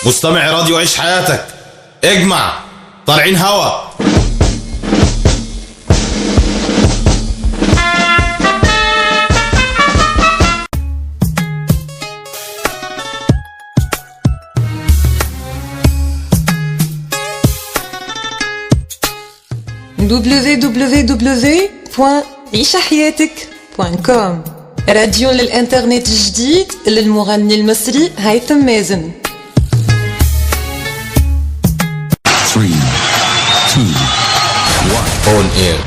مستمع راديو عيش حياتك، اجمع طالعين هوا. www.عيشحياتك.com راديو للإنترنت الجديد للمغني المصري هيثم مازن. 3 2 1 on air.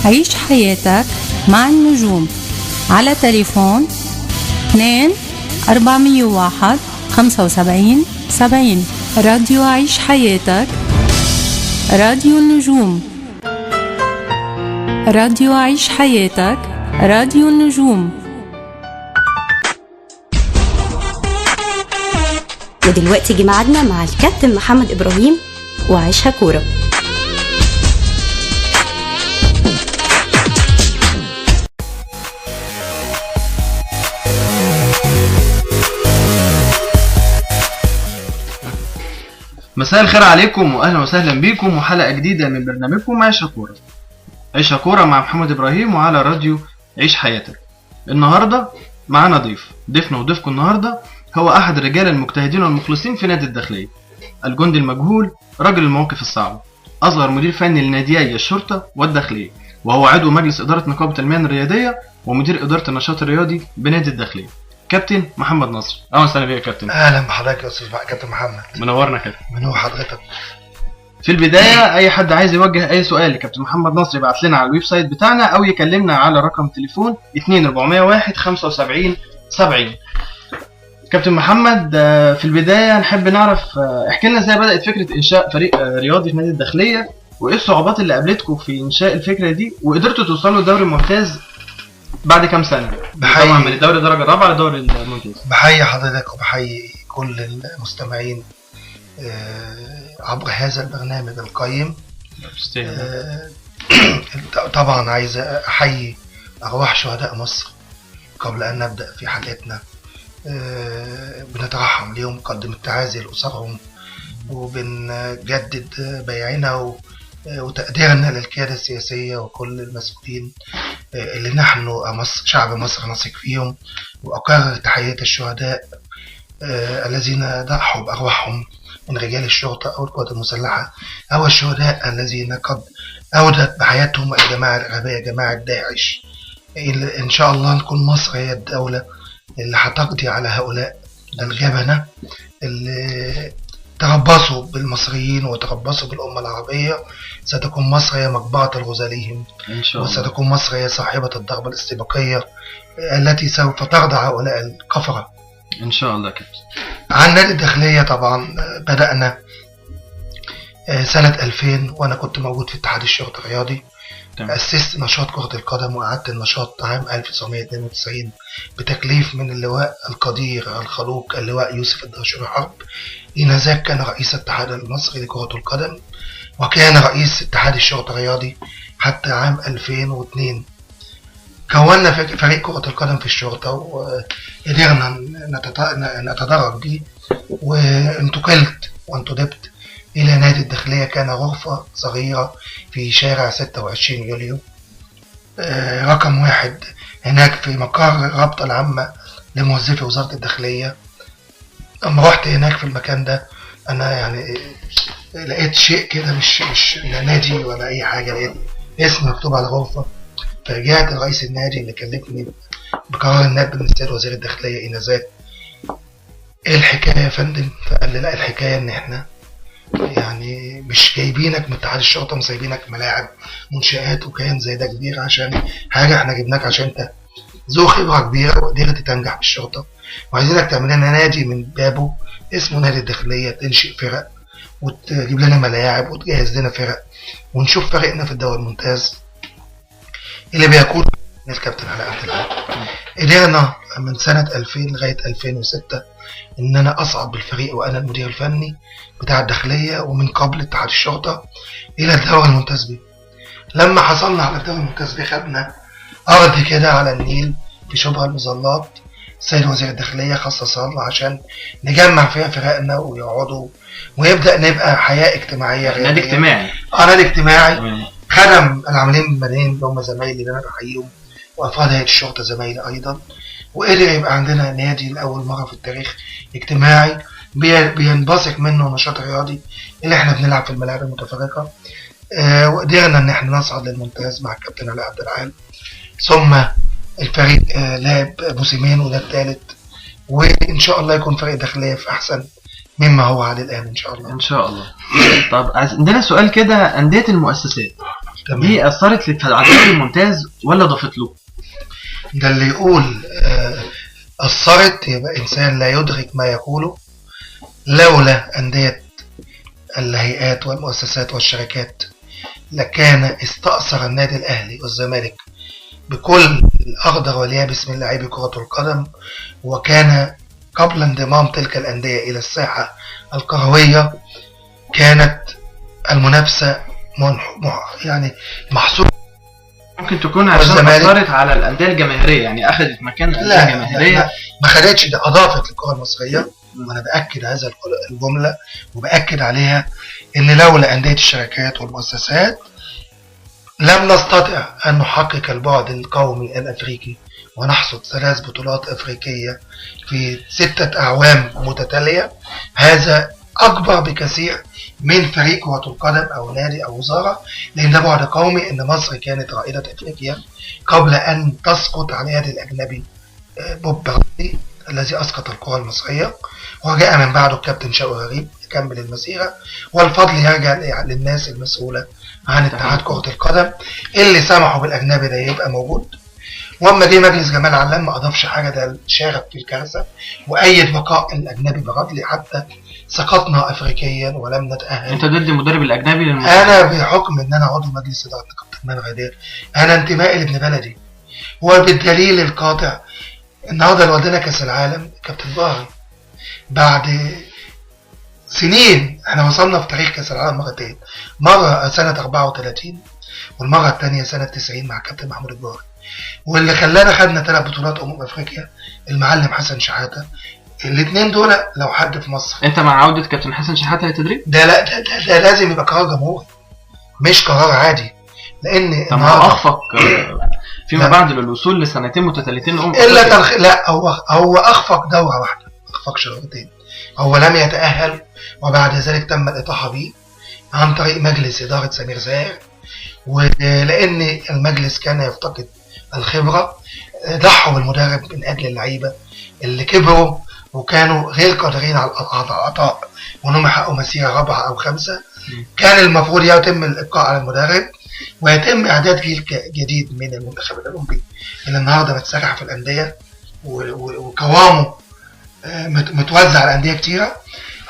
عيش حياتك مع النجوم على تليفون 2 401 75 70. راديو عيش حياتك، راديو النجوم. راديو عيش حياتك، راديو النجوم. ودلوقتي جه ميعادنا مع الكابتن محمد إبراهيم وعيشها كورة. مساء الخير عليكم واهلا وسهلا بيكم وحلقه جديده من برنامجكم عيشها كوره. عيشها كوره مع محمد ابراهيم وعلى راديو عيش حياتك. النهارده معانا ضيفنا وضيفكم النهارده هو احد الرجال المجتهدين والمخلصين في نادي الداخليه، الجندي المجهول، رجل المواقف الصعبه، اصغر مدير فني لناديي الشرطه والداخليه، وهو عضو مجلس اداره نقابه المهن الرياضيه ومدير اداره النشاط الرياضي بنادي الداخليه، كابتن محمد نصر. اهلا وسهلا بيك يا كابتن. اهلا بحضرتك يا استاذ كابتن محمد. منورنا كابتن. منور حضرتك. في البدايه اي حد عايز يوجه اي سؤال لكابتن محمد نصر يبعت لنا على الويب سايت بتاعنا او يكلمنا على رقم تليفون 2 401 75 70. كابتن محمد، في البدايه نحب نعرف احكي لنا ازاي بدات فكره انشاء فريق رياضي في نادي الداخليه، وايه الصعوبات اللي قابلتكم في انشاء الفكره دي، وقدرتوا توصلوا لدوري الممتاز بعد كام سنه؟ طبعا من الدوري الدرجه الرابعه لدوري الممتاز. بحيي حضرتك وبحيي كل المستمعين عبر هذا البرنامج القيم. طبعا عايز احيي ارواح شهداء مصر قبل ان نبدا في حلقتنا. بنترحم ليهم، نقدم التعازي لاسرهم، وبنجدد بيعنا وتقديرنا للقيادة السياسية وكل المسؤولين اللي نحن شعب مصر نثق فيهم. وأكرر تحية الشهداء الذين ضحوا بأرواحهم من رجال الشرطة أو القوات المسلحة، أو الشهداء الذين قد أودت بحياتهم الجماعة الإرهابية جماعة داعش. إن شاء الله نكون مصر هي الدولة اللي هتقضي على هؤلاء الجبنة اللي تربصوا بالمصريين وتربصوا بالأمة العربية. ستكون مصر هي مقبرة الغزاليهم إن شاء الله. وستكون مصر هي صاحبة الضربة الاستباقية التي سوف تخضع هؤلاء الكفرة إن شاء الله كده. عن نادي الداخلية طبعا بدأنا سنة 2000 وأنا كنت موجود في اتحاد الشرطة الرياضي. أسست نشاط كرة القدم وأعدت النشاط عام 1992 بتكليف من اللواء القدير الخلوق اللواء يوسف الدهشوري حرب. إنذاك كان رئيس الاتحاد المصري لكرة القدم، وكان رئيس اتحاد الشرطة الرياضي حتى عام 2002. كونا فريق كرة القدم في الشرطة وقدرنا نتدرج به، وانتقلت وانتدبت إلى نادي الداخلية. كان غرفة صغيرة في شارع 26 يوليو رقم 1 هناك في مقر الرابطة العامة لموظفي وزارة الداخلية. أما رحت هناك في المكان ده أنا يعني لقيت شيء كده مش لا نادي ولا أي حاجة، لقيت اسم مكتوب على الغرفة. فرجعت لرئيس النادي اللي كلفني بقرار النائب من السيد وزير الداخلية إنذاك، إيه الحكاية يا فندم؟ فقال لي لا، الحكاية إن إحنا يعني مش جايبينك من اتحاد الشرطة، مش جايبينك ملاعب منشآت وكيان زي ده كبير عشان حاجة. احنا جبناك عشان انت ذو خبرة كبيرة وقدرت تنجح في الشرطة، وعايزينك تعمل لنا نادي من بابه اسمه نادي الداخلية، تنشئ فرق وتجيب لنا ملاعب وتجهز لنا فرق ونشوف فريقنا في الدوري الممتاز اللي بيكون الكابتن علاء عبد العال. قدرنا من سنة 2000 لغاية 2006 ان انا اصعد بالفريق وانا المدير الفني بتاع الداخلية ومن قبل اتحاد الشرطة الى الدوري الممتاز بي. لما حصلنا على الدوري الممتاز بي خدنا ارض كده على النيل في شبرا المظلات السيد وزير الداخلية خصص صالة عشان نجمع فيها فرقنا ويقعدوا ويبدأ نبقى حياة اجتماعية. نادي اجتماعي. نادي اجتماعي. تمام. خدم العاملين المدنيين اللي هم زمايلي اللي انا بحييهم وافراد هيئة الشرطة زمايلي ايضا، وقدر يبقى عندنا نادي لاول مرة في التاريخ اجتماعي بينبثق منه نشاط رياضي اللي احنا بنلعب في الملاعب المتفرقة. وقدرنا ان احنا نصعد للممتاز مع الكابتن علاء عبد العال، ثم الفريق لعب موسمين وده الثالث، وان شاء الله يكون فريق داخلية في احسن مما هو عليه الان ان شاء الله. ان شاء الله. طب عندنا سؤال كده، انديه المؤسسات دي اثرت للعدالة الممتاز ولا ضافت له؟ ده اللي يقول اثرت يبقى انسان لا يدرك ما يقوله. لولا انديه الهيئات والمؤسسات والشركات لكان استأثر النادي الاهلي والزمالك بكل الاخضر واليابس من لاعبي كرة القدم، وكان قبل انضمام تلك الأندية إلى الساحة الكروية كانت المنافسة يعني محصورة. ممكن تكون عشان أثرت على الأندية الجماهيرية، يعني أخذت مكان الأندية الجماهيرية. لا ما خدتش، ده أضافت للكرة المصرية، وأنا بأكد هذا الجملة وبأكد عليها إن لولا أندية الشركات والمؤسسات لم نستطع أن نحقق البعد القومي الأفريقي ونحصد 3 بطولات أفريقية في 6 أعوام متتالية. هذا أكبر بكثير من فريق كرة القدم أو نادي أو وزارة، لأن ده بعد قومي إن مصر كانت رائدة أفريقيا قبل أن تسقط على يد الأجنبي بوب بغدادي الذي أسقط الكرة المصرية، وجاء من بعده الكابتن شوقي غريب يكمل المسيرة، والفضل يرجع للناس المسؤولة عن اتحاد كرة القدم اللي سمحوا بالأجنبي ده يبقى موجود. واما جه مجلس جمال علام ما اضافش حاجه، ده شارك في الكارثه وايد بقاء الاجنبي بغض حتى سقطنا افريقيا ولم نتاهل. انت ضد المدرب الاجنبي انا بحكم ان انا عضو مجلس اداره كابتن مان غدير، انا انتمائي لابن بلدي، وبالدليل القاطع النهارده اللي ودانا كاس العالم كابتن ظاهري بعد سنين. احنا وصلنا في تاريخ كاس العالم مرتين، مره سنه 34 والمره الثانيه سنه 90 مع كابتن محمود الجوهري، واللي خلانا خدنا 3 بطولات افريقيا المعلم حسن شحاته. الاثنين دول لو حد في مصر. انت مع عوده كابتن حسن شحاته للتدريب؟ ده لا ده لازم يبقى قرار جمهوري مش قرار عادي، لان طب هو اخفق فيما بعد للوصول لسنتين متتاليتين الا لا هو اخفق دوره واحده، ما اخفقش دورتين. هو لم يتاهل وبعد ذلك تم الاطاحه به عن طريق مجلس اداره سمير زاهر، ولان المجلس كان يفتقد الخبرة ضحوا بالمدرب من أجل اللعيبة اللي كبروا وكانوا غير قادرين على العطاء وانهم يحققوا مسيرة 4 أو 5. كان المفروض يتم الإبقاء على المدرب ويتم إعداد جيل جديد من المنتخب الأولمبي اللي النهاردة متسرح في الأندية وقوامه متوزع على أندية كتيرة.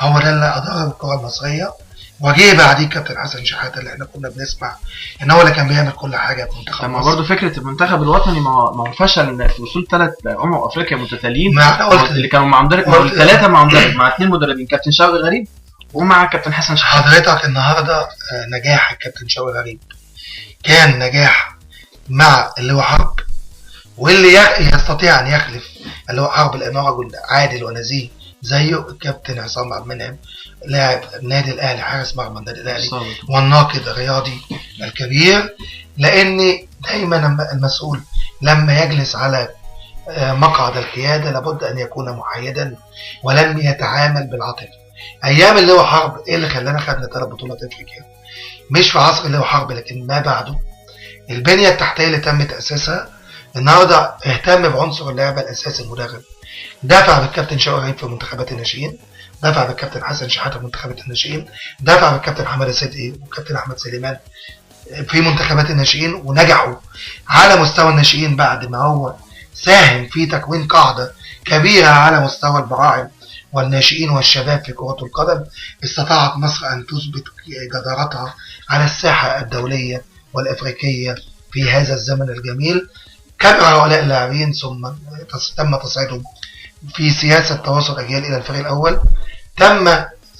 هو ده اللي أدار الكرة المصرية، وجه بعديه كابتن حسن شحاته اللي احنا كنا بنسمع ان هو اللي كان بيعمل كل حاجه في منتخب مصر. برضه فكره المنتخب الوطني ما هو فشل في وصول 3 افريقيا متتاليين اللي كانوا مع مدرب 3 مع مدرب مع 2 مدربين، كابتن شوقي غريب ومع كابتن حسن شحاته. حضرتك النهارده نجاح الكابتن شوقي غريب كان نجاح مع اللي هو حرب، واللي يستطيع ان يخلف اللي هو حرب لانه رجل عادل ونزيه زيه الكابتن عصام عبد المنعم لاعب النادي الاهلي، حارس مرمى النادي الاهلي والناقد الرياضي الكبير. لان دايما المسؤول لما يجلس على مقعد القياده لابد ان يكون محايدا ولم يتعامل بالعاطفه. ايام اللي هو حرب ايه اللي خلانا خدنا 3 بطولات افريقيا؟ مش في عصر اللي هو حرب لكن ما بعده البنيه التحتيه اللي تم تاسيسها. النهارده اهتم بعنصر اللعبه الاساسي المدرب، دافع بالكابتن شوقي غريب في منتخبات الناشئين، دافع بالكابتن حسن شحاته في منتخبات الناشئين، دافع بالكابتن حماده صدقي والكابتن احمد سليمان في منتخبات الناشئين، ونجحوا على مستوى الناشئين بعد ما هو ساهم في تكوين قاعده كبيره على مستوى البراعم والناشئين والشباب في كرة القدم. استطاعت مصر ان تثبت جدارتها على الساحه الدوليه والافريقيه في هذا الزمن الجميل. كبر هؤلاء اللاعبين ثم تم تصعيدهم في سياسة تواصل أجيال إلى الفريق الأول. تم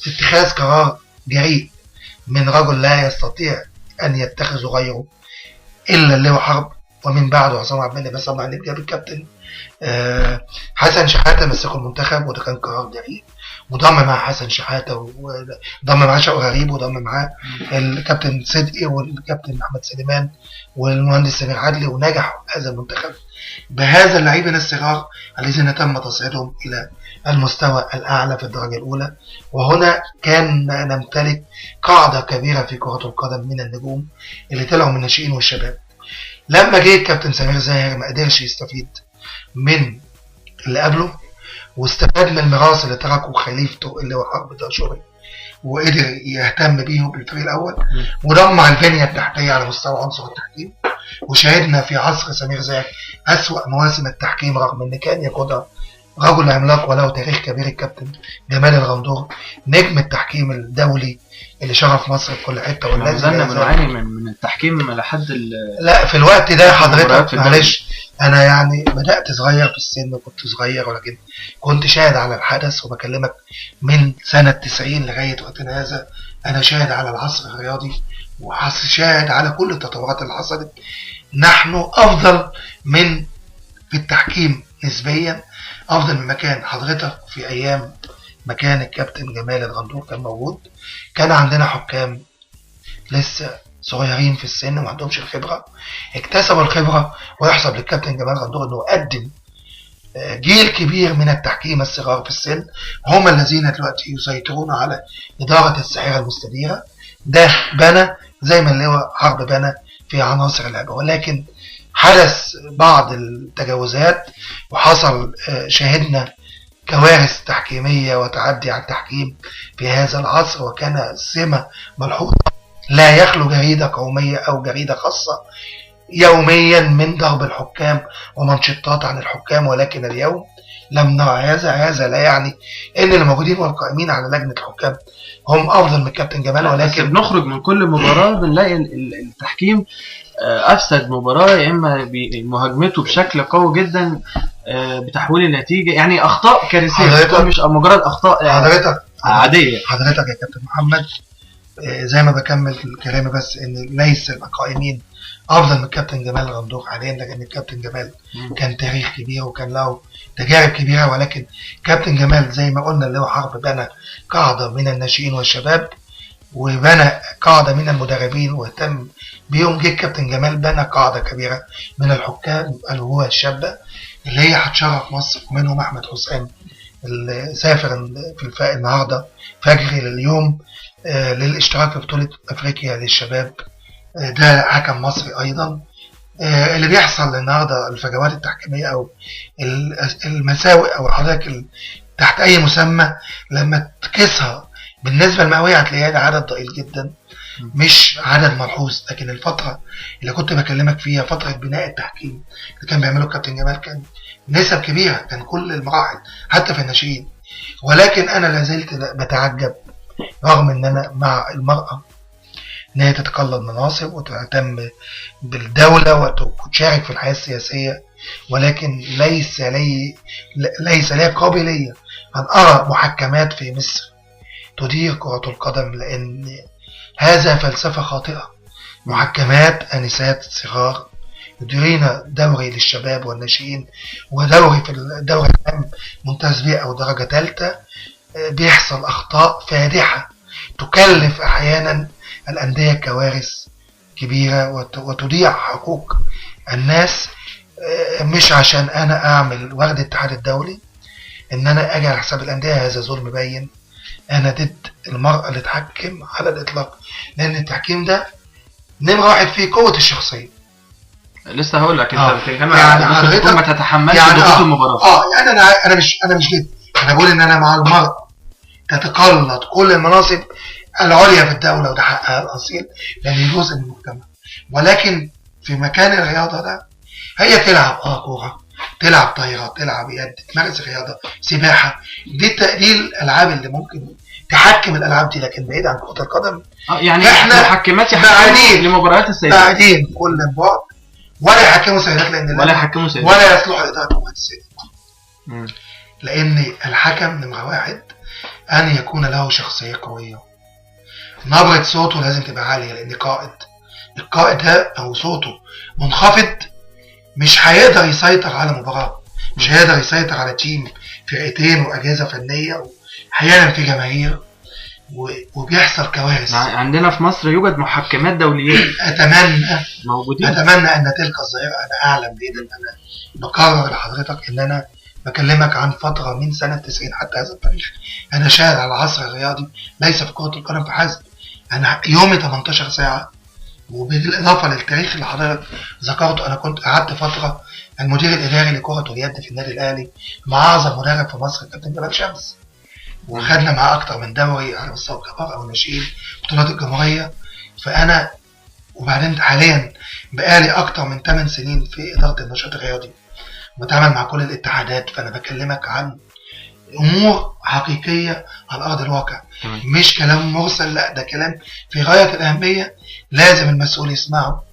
اتخاذ قرار جريء من رجل لا يستطيع أن يتخذ غيره إلا اللي هو حرب ومن بعده عصام عبد المنعم، بس طبعا جاب الكابتن حسن شحاته مسكوا المنتخب، وده كان قرار جريء، وضم مع حسن شحاته وضم مع شوقي غريب، وضم مع الكابتن صدقي والكابتن محمد سليمان والمهندس سمير عدلي، ونجح هذا المنتخب بهذا اللاعبين الصغار الذين تم تصعيدهم الى المستوى الاعلى في الدرجه الاولى. وهنا كان نمتلك قاعده كبيره في كره القدم من النجوم اللي طلعوا من الناشئين والشباب. لما جه الكابتن سمير زاهر ما قدرش يستفيد من اللي قبله، واستفاد من الميراث اللي تركه خليفته اللي هو حرب دهشوري، وقدر يهتم بيه بالفريق الاول، ودمع البنيه التحتيه على مستوى عنصر التحكيم. وشاهدنا في عصر سمير زاهر اسوأ مواسم التحكيم، رغم ان كان يقودها رجل عملاق وله تاريخ كبير الكابتن جمال الغندور، نجم التحكيم الدولي اللي شرف مصر في كل حته. والناس بنعاني من التحكيم لحد لا في الوقت ده حضرتك معلش، انا يعني بدات صغير في السن، وكنت صغير ولكن كنت شاهد على الحدث، وبكلمك من سنه 90 لغايه وقتنا هذا انا شاهد على العصر الرياضي، وشاهد على كل التطورات اللي حصلت. نحن افضل من في التحكيم نسبيا، افضل من مكان حضرتك في ايام مكان الكابتن جمال الغندور كان موجود. كان عندنا حكام لسه صغيرين في السن وما عندهمش الخبره، اكتسبوا الخبره، ويحسب للكابتن جمال الغندور انه قدم جيل كبير من التحكيم الصغار في السن، هم الذين دلوقتي يسيطرون على اداره الساحره المستديره. ده بنى زي ما اللي هو حرب بنى في عناصر اللعبه، ولكن حدث بعض التجاوزات وحصل شاهدنا كوارث تحكيمية وتعدي على التحكيم في هذا العصر. وكان سمة ملحوظة لا يخلو جريدة قومية أو جريدة خاصة يوميا من ضرب الحكام ومنشطات عن الحكام، ولكن اليوم لم نرى هذا. هذا لا يعني ان الموجودين والقائمين على لجنة الحكام هم افضل من الكابتن جمال، ولكن بنخرج من كل مباراة بنلاقي التحكيم افسد مباراة، يا اما مهاجمته بشكل قوي جدا بتحويل النتيجة، يعني اخطاء كارثية مش مجرد اخطاء يعني عادية. حضرتك يا كابتن محمد زي ما بكمل كلامي، بس ان ليس القائمين افضل من الكابتن جمال الغندور حاليا، لان الكابتن جمال كان تاريخ كبير وكان له تجارب كبيرة، ولكن كابتن جمال زي ما قلنا اللي هو حرب بنى قاعدة من الناشئين والشباب، وبنى قاعدة من المدربين واهتم بيوم. جه الكابتن جمال بنى قاعدة كبيرة من الحكام اللي هو الشابة اللي هي هتشرف مصر، ومنهم أحمد حسام اللي سافر في النهاردة فجري لليوم للاشتراك في بطولة أفريقيا للشباب، ده حكم مصري أيضا. اللي بيحصل النهاردة الفجوات التحكيمية أو المساوئ أو حضرتك تحت أي مسمى لما تقيسها بالنسبة المئوية هتلاقيها ده عدد ضئيل جدا، مش عدد ملحوظ. لكن الفترة اللي كنت بكلمك فيها فترة بناء التحكيم اللي كان بيعمله الكابتن جمال كان نسب كبيرة، كان كل المراحل حتى في الناشئين. ولكن أنا لازلت بتعجب رغم أن أنا مع المرأة ان هي تتقلد مناصب وتهتم بالدولة وتشارك في الحياة السياسية، ولكن ليس لي قابلية أن أرى محكمات في مصر تدير كرة القدم، لأن هذا فلسفة خاطئة. محكمات أنسات صغار يديرين دوري للشباب والناشئين ودوري في الدوري العام ممتاز بيه أو درجة ثالثة، بيحصل أخطاء فادحة تكلف أحيانا الأندية كوارث كبيرة وتضيع حقوق الناس. مش عشان أنا أعمل ورد الاتحاد الدولي إن أنا أجي على حساب الأندية، هذا ظلم باين. أنا ضد المرأة اللي تحكم على الإطلاق، لأن التحكيم ده نمرة واحد فيه قوة الشخصية. لسه هقول لك انت بتتكلم يعني حضرتك ما تتحملش يعني ضغوط المباراة. يعني أنا مش ضد، أنا بقول إن أنا مع المرأة تتقلد كل المناصب العليا في الدولة، وده حقها الأصيل لأن جزء من المجتمع. ولكن في مكان الرياضة ده هي تلعب كورة، تلعب طايرة، تلعب يد، تمارس رياضة، سباحة، دي الألعاب اللي ممكن تحكم الألعاب دي. لكن بعيد عن كرة القدم يعني احنا محكمات لمباريات السيدات بعدين كل البعد، ولا يحكموا سيدات لأن ولا يصلح إدارة مباريات السيدات، لأن الحكم نمرة واحد أن يكون له شخصية قوية، نبرة صوته لازم تبقى عالية، لأن القائد ده أو صوته منخفض مش هيقدر يسيطر على مباراة، مش هيقدر يسيطر على تيم، فرقتين وأجهزة فنية، وأحيانا في جماهير وبيحصل كوارث. عندنا في مصر يوجد محكمات دولية موجودين. أتمنى أن تلك الظاهرة، أنا أعلم بإذن أنا بقرر لحضرتك أن أنا بكلمك عن فترة من سنة 90 حتى هذا التاريخ. أنا شاهد على العصر الرياضي ليس في كرة القدم فحسب. أنا يومي 18 ساعة، وبالإضافة للتاريخ اللي حضرتك ذكرته أنا كنت قعدت فترة المدير الإداري لكرة اليد في النادي الأهلي مع أعظم مدرب في مصر كابتن جمال شمس، وخدنا معاه أكتر من دوري على مستوى الكبار أو الناشئين، بطولات الجمهورية. فأنا وبعدين حاليا بقالي أكتر من 8 سنين في إدارة النشاط الرياضي، بتعامل مع كل الاتحادات. فأنا بكلمك عن أمور حقيقية على أرض الواقع، مش كلام مرسل، لا ده كلام في غاية الأهمية، لازم المسؤول يسمعه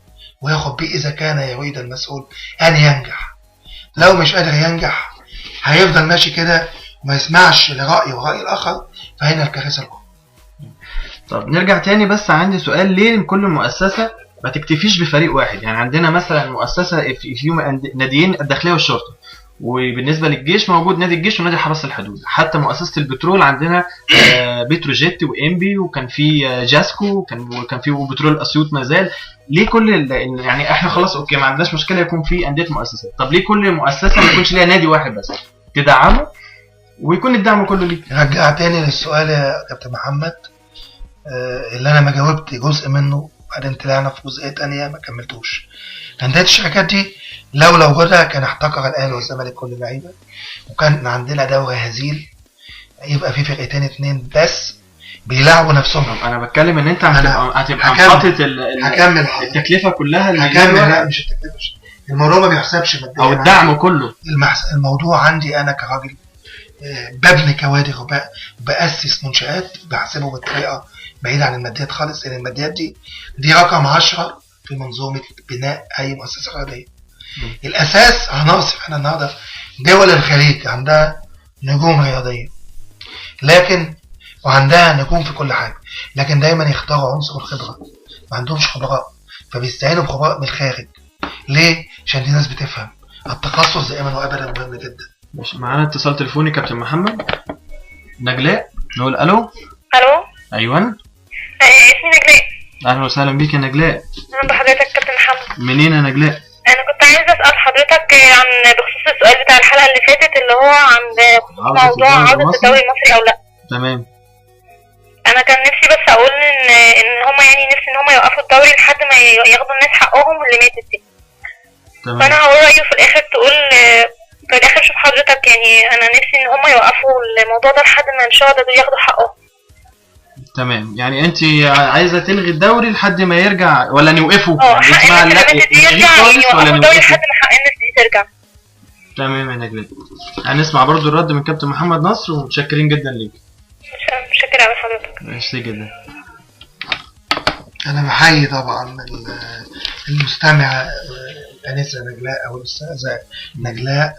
وياخد بيه إذا كان يريد المسؤول أن ينجح. لو مش قادر ينجح هيفضل ماشي كده وما يسمعش لرأي ورأي الآخر، فهنا الكارثة الكبرى. طب نرجع تاني، بس عندي سؤال، ليه كل مؤسسة ما تكتفيش بفريق واحد؟ يعني عندنا مثلا مؤسسة في ناديين الداخلية والشرطة، وبالنسبة للجيش موجود نادي الجيش ونادي حرس الحدود، حتى مؤسسة البترول عندنا بتروجيت وإنبي، وكان في جاسكو، وكان في بترول أسيوط ما زال. ليه كل يعني احنا خلاص اوكي ما عندناش مشكلة يكون في أندية مؤسسات، طب ليه كل مؤسسة ما يكونش ليها نادي واحد بس تدعمه ويكون الدعم كله ليه؟ رجع تاني للسؤال يا كابتن محمد، اللي انا ما جاوبت جزء منه، بعدين طلعنا في جزئية تانية ما كملتوش. أندية الشركات دي لو وجودها كان احتكر الأهلي والزمالك كل اللعيبة، وكان عندنا دوري هزيل يبقى في فرقتين 2 بس بيلعبوا نفسهم. انا بتكلم ان انت هتبقى حاطط التكلفة كلها لا مش التكلفة، الموضوع ما بيحسبش ماديا او الدعم كله. الموضوع عندي انا كراجل ببني كوادر وبأسس منشآت، بحسبه بالطريقة بعيد عن الماديات خالص، لأن الماديات دي رقم 10 في منظومة بناء أي مؤسسة رياضية. الأساس عناصر. احنا النهاردة دول الخليج عندها نجوم رياضية، لكن وعندها نجوم في كل حاجة، لكن دايما يختاروا عنصر الخبرة، ما عندهمش خبراء فبيستعينوا بخبراء من الخارج. ليه؟ عشان دي ناس بتفهم. التخصص دائما وأبدا مهم جدا. معانا اتصال تليفوني كابتن محمد. نجلاء، نقول الو. الو. ايوه اسمي نجلاء. اهلا وسهلا بيك يا نجلاء. اهلا بحضرتك كابتن محمد. منين يا نجلاء؟ انا كنت عايزه اسال حضرتك عن بخصوص السؤال بتاع الحلقه اللي فاتت اللي هو عن بخصوص موضوع عودة الدوري المصري او لا. تمام. انا كان نفسي بس اقول ان هم يعني نفسي ان هم يوقفوا الدوري لحد ما ياخدوا الناس حقهم اللي ماتت دي. تمام. فانا هقول رايي في الاخر تقول في الاخر. شوف حضرتك، يعني انا نفسي ان هم يوقفوا الموضوع ده لحد ما الشهداء دول ياخدوا حقهم. تمام، يعني انت عايزه تلغي الدوري لحد ما يرجع ولا نوقفه؟ حق الناس اللي ماتت دي يرجع، يعني يوقفوا الدوري لحد ما حق الناس دي ترجع. تمام يا نجلاء، هنسمع برضو الرد من كابتن محمد نصر، ومتشكرين جدا ليك. متشكر على حضرتك. ميرسي جدا. انا بحيي طبعا المستمعة الانسة نجلاء او الاستاذة نجلاء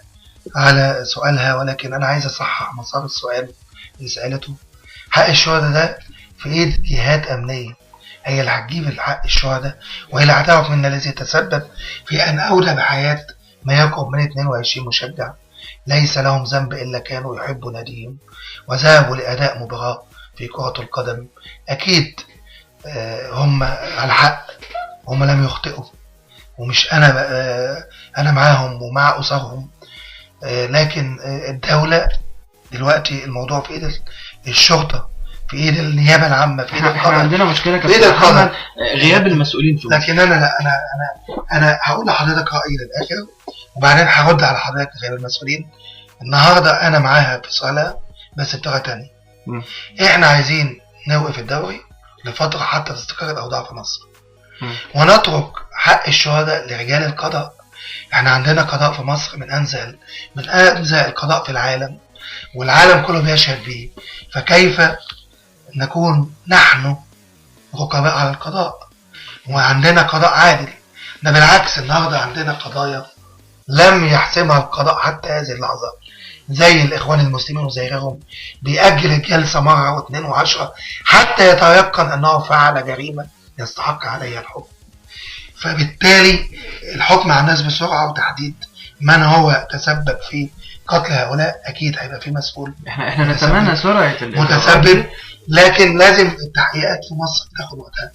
على سؤالها، ولكن انا عايز اصحح مسار السؤال اللي سألته. حق الشهداء ده في ايد جهات امنية، هي اللي هتجيب الحق الشهداء، وهي اللي هتعرف من الذي تسبب في ان اولى بحياة ما يقرب من 22 مشجع ليس لهم ذنب الا كانوا يحبوا ناديهم وذهبوا لاداء مباراة في كرة القدم. اكيد هم على حق، هم لم يخطئوا، ومش انا معاهم ومع اسرهم، لكن الدولة دلوقتي الموضوع في ايد الشرطة، في ايد النيابة العامة، في ايد القضاء. عندنا مشكلة كابتن غياب المسؤولين في لكن انا هقول لحضرتك رأيي للآخر، وبعدين هرد على حضرتك غير المسؤولين. النهاردة انا معاها في صالة بس بطريقة تانية. احنا عايزين نوقف الدوري لفترة حتى تستقر الأوضاع في مصر، ونترك حق الشهداء لرجال القضاء. احنا عندنا قضاء في مصر من أنزه القضاء في العالم، والعالم كله بيشهد به، فكيف نكون نحن رقباء على القضاء وعندنا قضاء عادل؟ ده بالعكس، النهاردة عندنا قضايا لم يحسمها القضاء حتى هذه اللحظة، زي الإخوان المسلمين وزي غيرهم بيأجل الجلسة مرة واثنين وعشرة حتى يتيقن أنه فعل جريمة يستحق عليها الحكم. فبالتالي الحكم على الناس بسرعة وتحديد من هو تسبب في قتل هؤلاء أكيد هيبقى في مسؤول. احنا نتمنى سرعة متسبب، لكن لازم التحقيقات في مصر تاخد وقتها.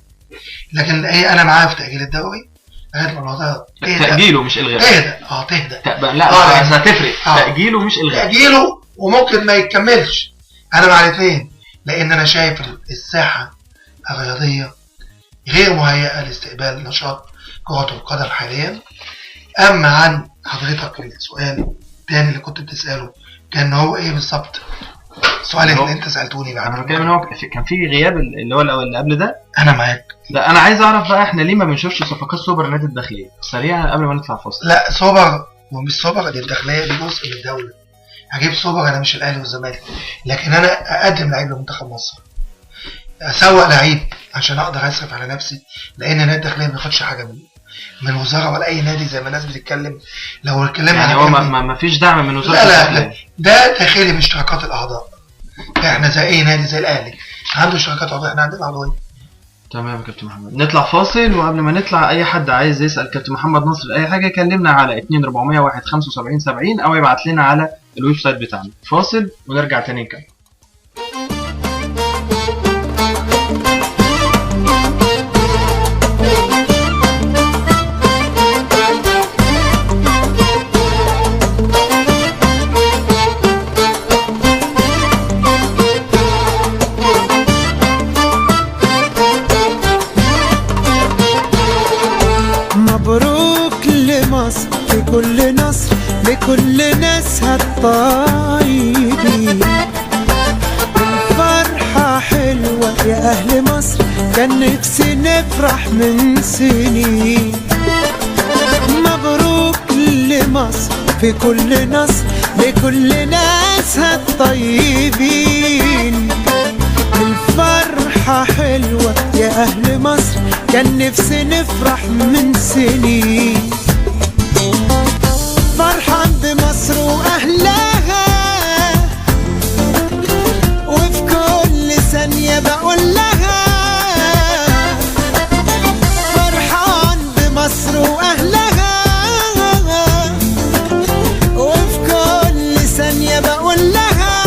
لكن أنا معايا في تأجيل الدوري لغاية ما الوضع تأجيله مش إلغاء. تهدأ. لا بس هتفرق. تأجيله مش إلغاء. تأجيله وممكن ما يكملش. أنا مع الاثنين، لأن أنا شايف الساحة الرياضية غير مهيئة لاستقبال نشاط كرة القدم حاليا. أما عن حضرتك السؤال الثاني اللي كنت بتسأله كان هو إيه بالظبط؟ السؤال اللي أنت سألتوني بعد. أنا بتكلم إن هو كان في غياب اللي هو اللي قبل ده. أنا معاك. لا أنا عايز أعرف بقى إحنا ليه ما بنشوفش صفقات سوبر النادي الداخلية سريعا قبل ما نطلع فاصل. لا سوبر ومش سوبر، دي الداخلية دي جزء من الدولة. هجيب سوبر، أنا مش الأهلي والزمالك، لكن أنا أقدم لعيب لمنتخب مصر، أسوق لعيب عشان أقدر أصرف على نفسي، لأن النادي الداخلية ما بياخدش حاجة من وزارة ولا أي نادي زي ما الناس بتتكلم. لو اتكلمنا يعني هو ما فيش دعم من وزارة. لا ده داخلي باشتراكات الأعضاء. إحنا زي أي نادي زي الأهلي عنده اشتراكات أعضاء، إحنا عندنا عضوية. تمام يا كابتن محمد. نطلع فاصل، وقبل ما نطلع أي حد عايز يسأل كابتن محمد نصر أي حاجة كلمنا على 2401 أو يبعت لنا على الويب سايت بتاعنا. فاصل ونرجع تاني نكمل. كل نصر لكل ناسها الطيبين، الفرحة حلوة يا أهل مصر، كان نفسي نفرح من سنين. مبروك لمصر في كل نصر لكل ناسها الطيبين، الفرحة حلوة يا أهل مصر، كان نفسي نفرح من سنين. فرحان بمصر وأهلها، وفي كل ثانية بقول لها فرحان بمصر وأهلها، وفي كل ثانية بقول لها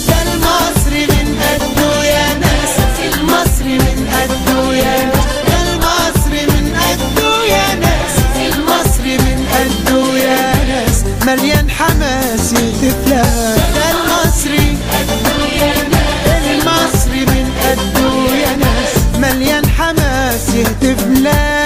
ده المصري من قده يا ناس، المصري من قده يا ناس، ده المصري من قده يا ناس، المصري من قده يا ناس، مليان حماس يهتف لها. ده المصري المصري من قده يا ناس، مليان حماس يهتف لها.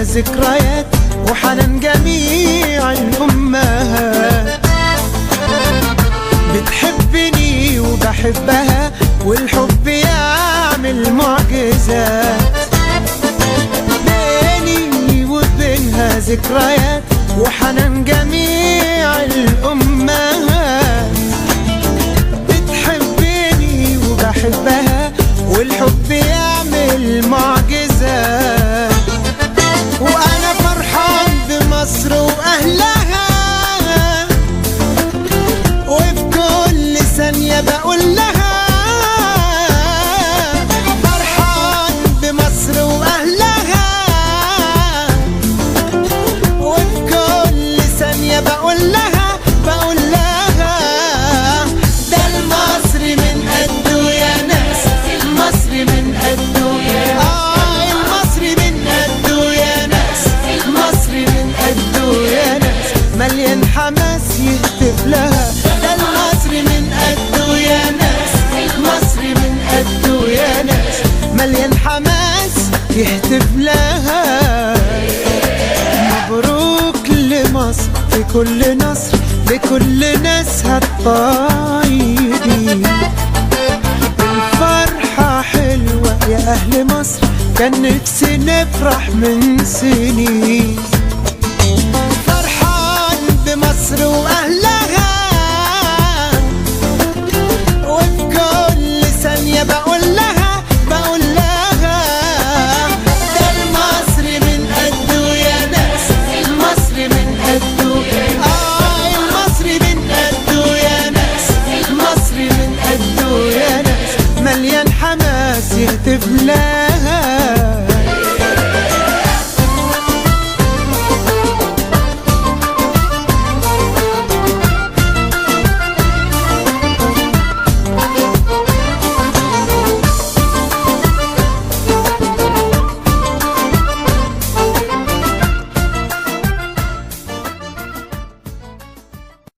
ذكريات وحنان جميع الأمهات، بتحبني وبحبها والحب يعمل معجزات. بيني وبينها ذكريات وحنان جميع الأمهات، بتحبني وبحبها والحب يعمل معجزات. وأنا فرحان بمصر وأهلها، وفي كل ثانية بقول لها فرحان بمصر وأهلها، وفي كل ثانية بقول لها ده المصري من قده يا ناس، المصري من قده المصري من قده يا ناس، المصري من قده يا ناس، مليان حماس يهتف لها. ده المصري من قده يا ناس، المصري من قده يا ناس، مليان حماس يهتف لها. مبروك لمصر في كل نصر لكل ناسها الطيبين، الفرحة حلوة يا أهل مصر، كان نفسي نفرح من سنين. فرحان بمصر وأهلها، وفي كل ثانية بقول لها ده المصري من قده يا ناس، المصري من قده، المصري من قده يا ناس، المصري من قده يا ناس، مليان حماس يهتف لها.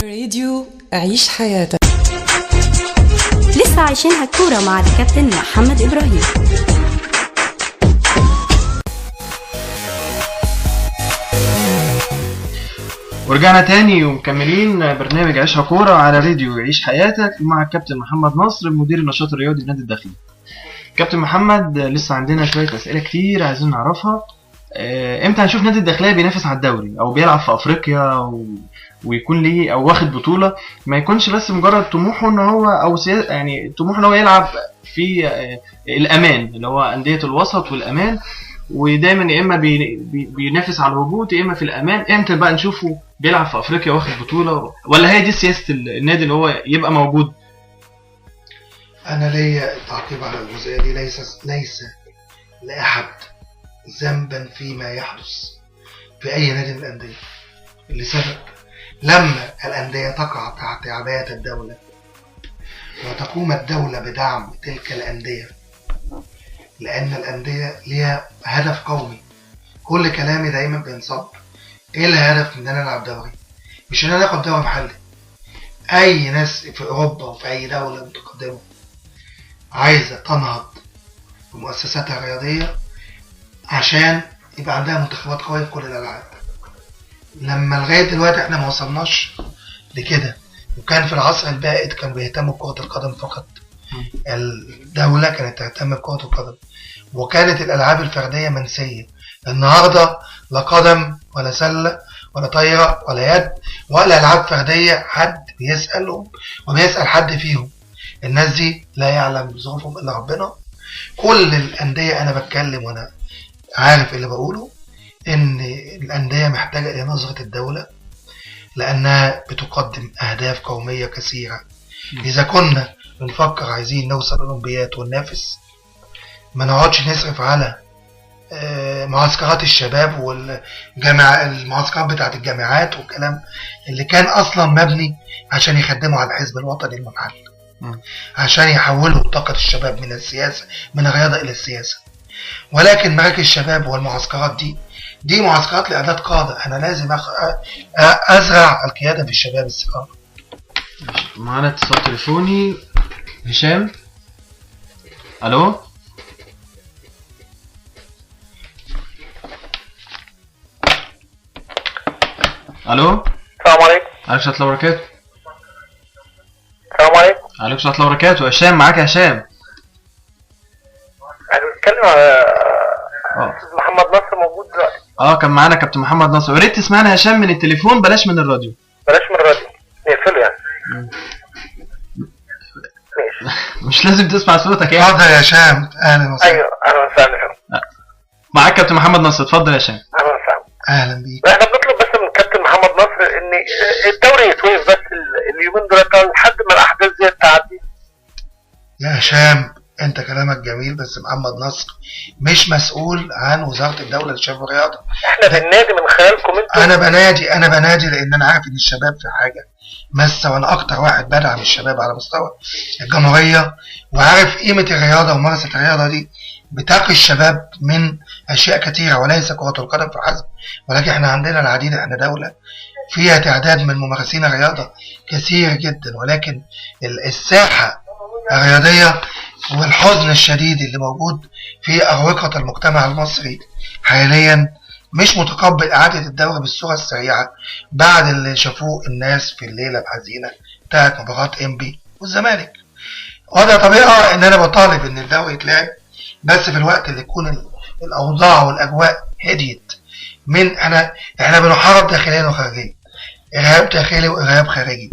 راديو عيش حياتك. لسه عايشينها الكورة مع الكابتن محمد إبراهيم. ورجعنا تاني ومكملين برنامج عيشها كورة على راديو عيش حياتك مع الكابتن محمد نصر مدير النشاط الرياضي النادي الداخلي. كابتن محمد، لسه عندنا شوية أسئلة كتير عايزين نعرفها. امتى هنشوف نادي الداخلية بينافس على الدوري او بيلعب في افريقيا ويكون ليه او واخد بطولة، ما يكونش بس مجرد طموحه ان هو او يعني طموحه ان هو يلعب في الامان اللي هو اندية الوسط والامان، ودايما يا اما بينافس على الهبوط يا اما في الامان. امتى بقى نشوفه بيلعب في افريقيا واخد بطولة، ولا هي دي سياسة النادي اللي هو يبقى موجود؟ انا ليا تعقيب على الجزئية دي. ليس لاحد ذنبا فيما يحدث في اي نادي من الانديه، لسبب لما الانديه تقع تحت عباءة الدوله وتقوم الدوله بدعم تلك الانديه، لان الانديه ليها هدف قومي. كل كلامي دايما بينصب ايه الهدف من ان انا العب دوري، مش ان انا اخد دوري محلي. اي ناس في اوروبا وفي اي دوله متقدمه عايزه تنهض بمؤسساتها الرياضيه عشان يبقى عندها منتخبات قوية في كل الألعاب. لما لغاية دلوقتي احنا ما وصلناش لكده، وكان في العصر البائد كانوا بيهتموا بكرة القدم فقط. الدولة كانت تهتم بكرة القدم وكانت الألعاب الفردية منسية. النهاردة لا قدم ولا سلة ولا طايرة ولا يد ولا ألعاب فردية حد بيسألهم وبيسأل حد فيهم. الناس دي لا يعلم ظروفهم إلا ربنا. كل الأندية أنا بتكلم وأنا عارف اللي بقوله، ان الانديه محتاجه الى نظره الدوله لانها بتقدم اهداف قوميه كثيره. اذا كنا بنفكر عايزين نوصل الاولمبيات وننافس، ما نقعدش نصرف على معسكرات الشباب والمعسكرات بتاعت الجامعات والكلام اللي كان اصلا مبني عشان يخدموا على الحزب الوطني المنحل، عشان يحولوا طاقه الشباب من السياسه من الرياضه الى السياسه. ولكن مراكز الشباب والمعسكرات دي معسكرات لإعداد قادة. أنا لازم أزرع القيادة في الشباب الصغار. معنا اتصال تليفوني. هشام، ألو. ألو. السلام عليكم. عليكم السلام وبركاته. السلام عليكم. عليكم السلام وبركاته. هشام معاك يا هشام. انا بتكلم على استاذ محمد نصر موجود دلوقتي. كان معانا كابتن محمد نصر. يا ريت تسمعنا هشام من التليفون، بلاش من الراديو. بلاش من الراديو، نقفله يعني. ماشي. مش لازم تسمع صوتك يعني. اتفضل يا هشام. اهلا وسهلا. ايوه اهلا وسهلا. معاك كابتن محمد نصر، اتفضل يا هشام. اهلا وسهلا. اهلا بيك. احنا بنطلب بس من كابتن محمد نصر ان الدوري يتوقف بس اليومين دول لحد ما الاحداث دي تعدي. يا هشام انت كلامك جميل، بس محمد نصر مش مسؤول عن وزارة الدولة للشباب والرياضة. احنا بننادي من خلالكم انتم. انا بنادي لان انا عارف ان الشباب في حاجة مسة، وانا اكتر واحد بدعم الشباب على مستوى الجمهورية، وعارف قيمة الرياضة وممارسة الرياضة دي بتقي الشباب من اشياء كتيرة وليس كرة القدم فحسب. ولكن احنا عندنا العديد، احنا دولة فيها تعداد من ممارسين الرياضة كثير جدا، ولكن الساحة الرياضية والحزن الشديد اللي موجود في أروقة المجتمع المصري حاليا مش متقبل إعادة الدوري بالصورة السريعة بعد اللي شافوه الناس في الليلة الحزينة بتاعت مباراة إنبي والزمالك. وده طبيعة إن أنا بطالب إن الدوري يتلعب، بس في الوقت اللي يكون الاوضاع والاجواء هديت من احنا بنحارب داخليا وخارجيا، ارهاب داخلي وارهاب خارجي،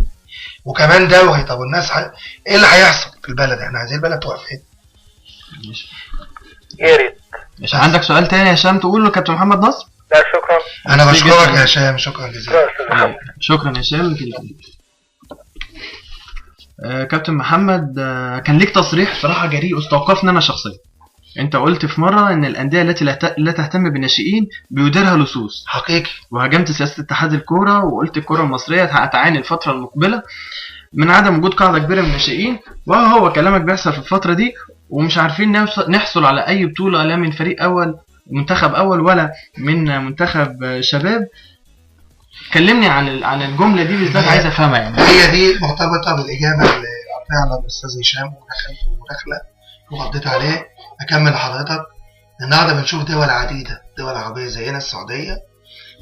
وكمان دوري. طب والناس ايه اللي هيحصل في البلد؟ احنا عايزين البلد تقف فين؟ يا ريت. مش عندك سؤال تاني يا هشام تقوله لكابتن محمد نصر؟ لا شكرا. انا بشكرك يا هشام، شكرا جزيلا. شكرا يا هشام. كابتن محمد، كان ليك تصريح صراحة جريء واستوقفني أنا شخصيا. أنت قلت في مرة إن الأندية التي لا تهتم بالناشئين بيديرها لصوص حقيقي، وهاجمت سياسة اتحاد الكورة وقلت الكورة المصرية هتعاني الفترة المقبلة من عدم وجود قاعدة كبيرة من الناشئين، وهو كلامك بيحصل في الفترة دي ومش عارفين نحصل على أي بطولة لا من فريق أول منتخب أول ولا من منتخب شباب. كلمني عن الجملة دي بالذات، عايز أفهمها يعني. هي دي مرتبطة بالإجابة اللي أعطيها الأستاذ هشام ودخل في المداخلة ورديت عليه. أكمل لحضرتك. النهارده بنشوف دول عديدة، دول عربية زينا السعودية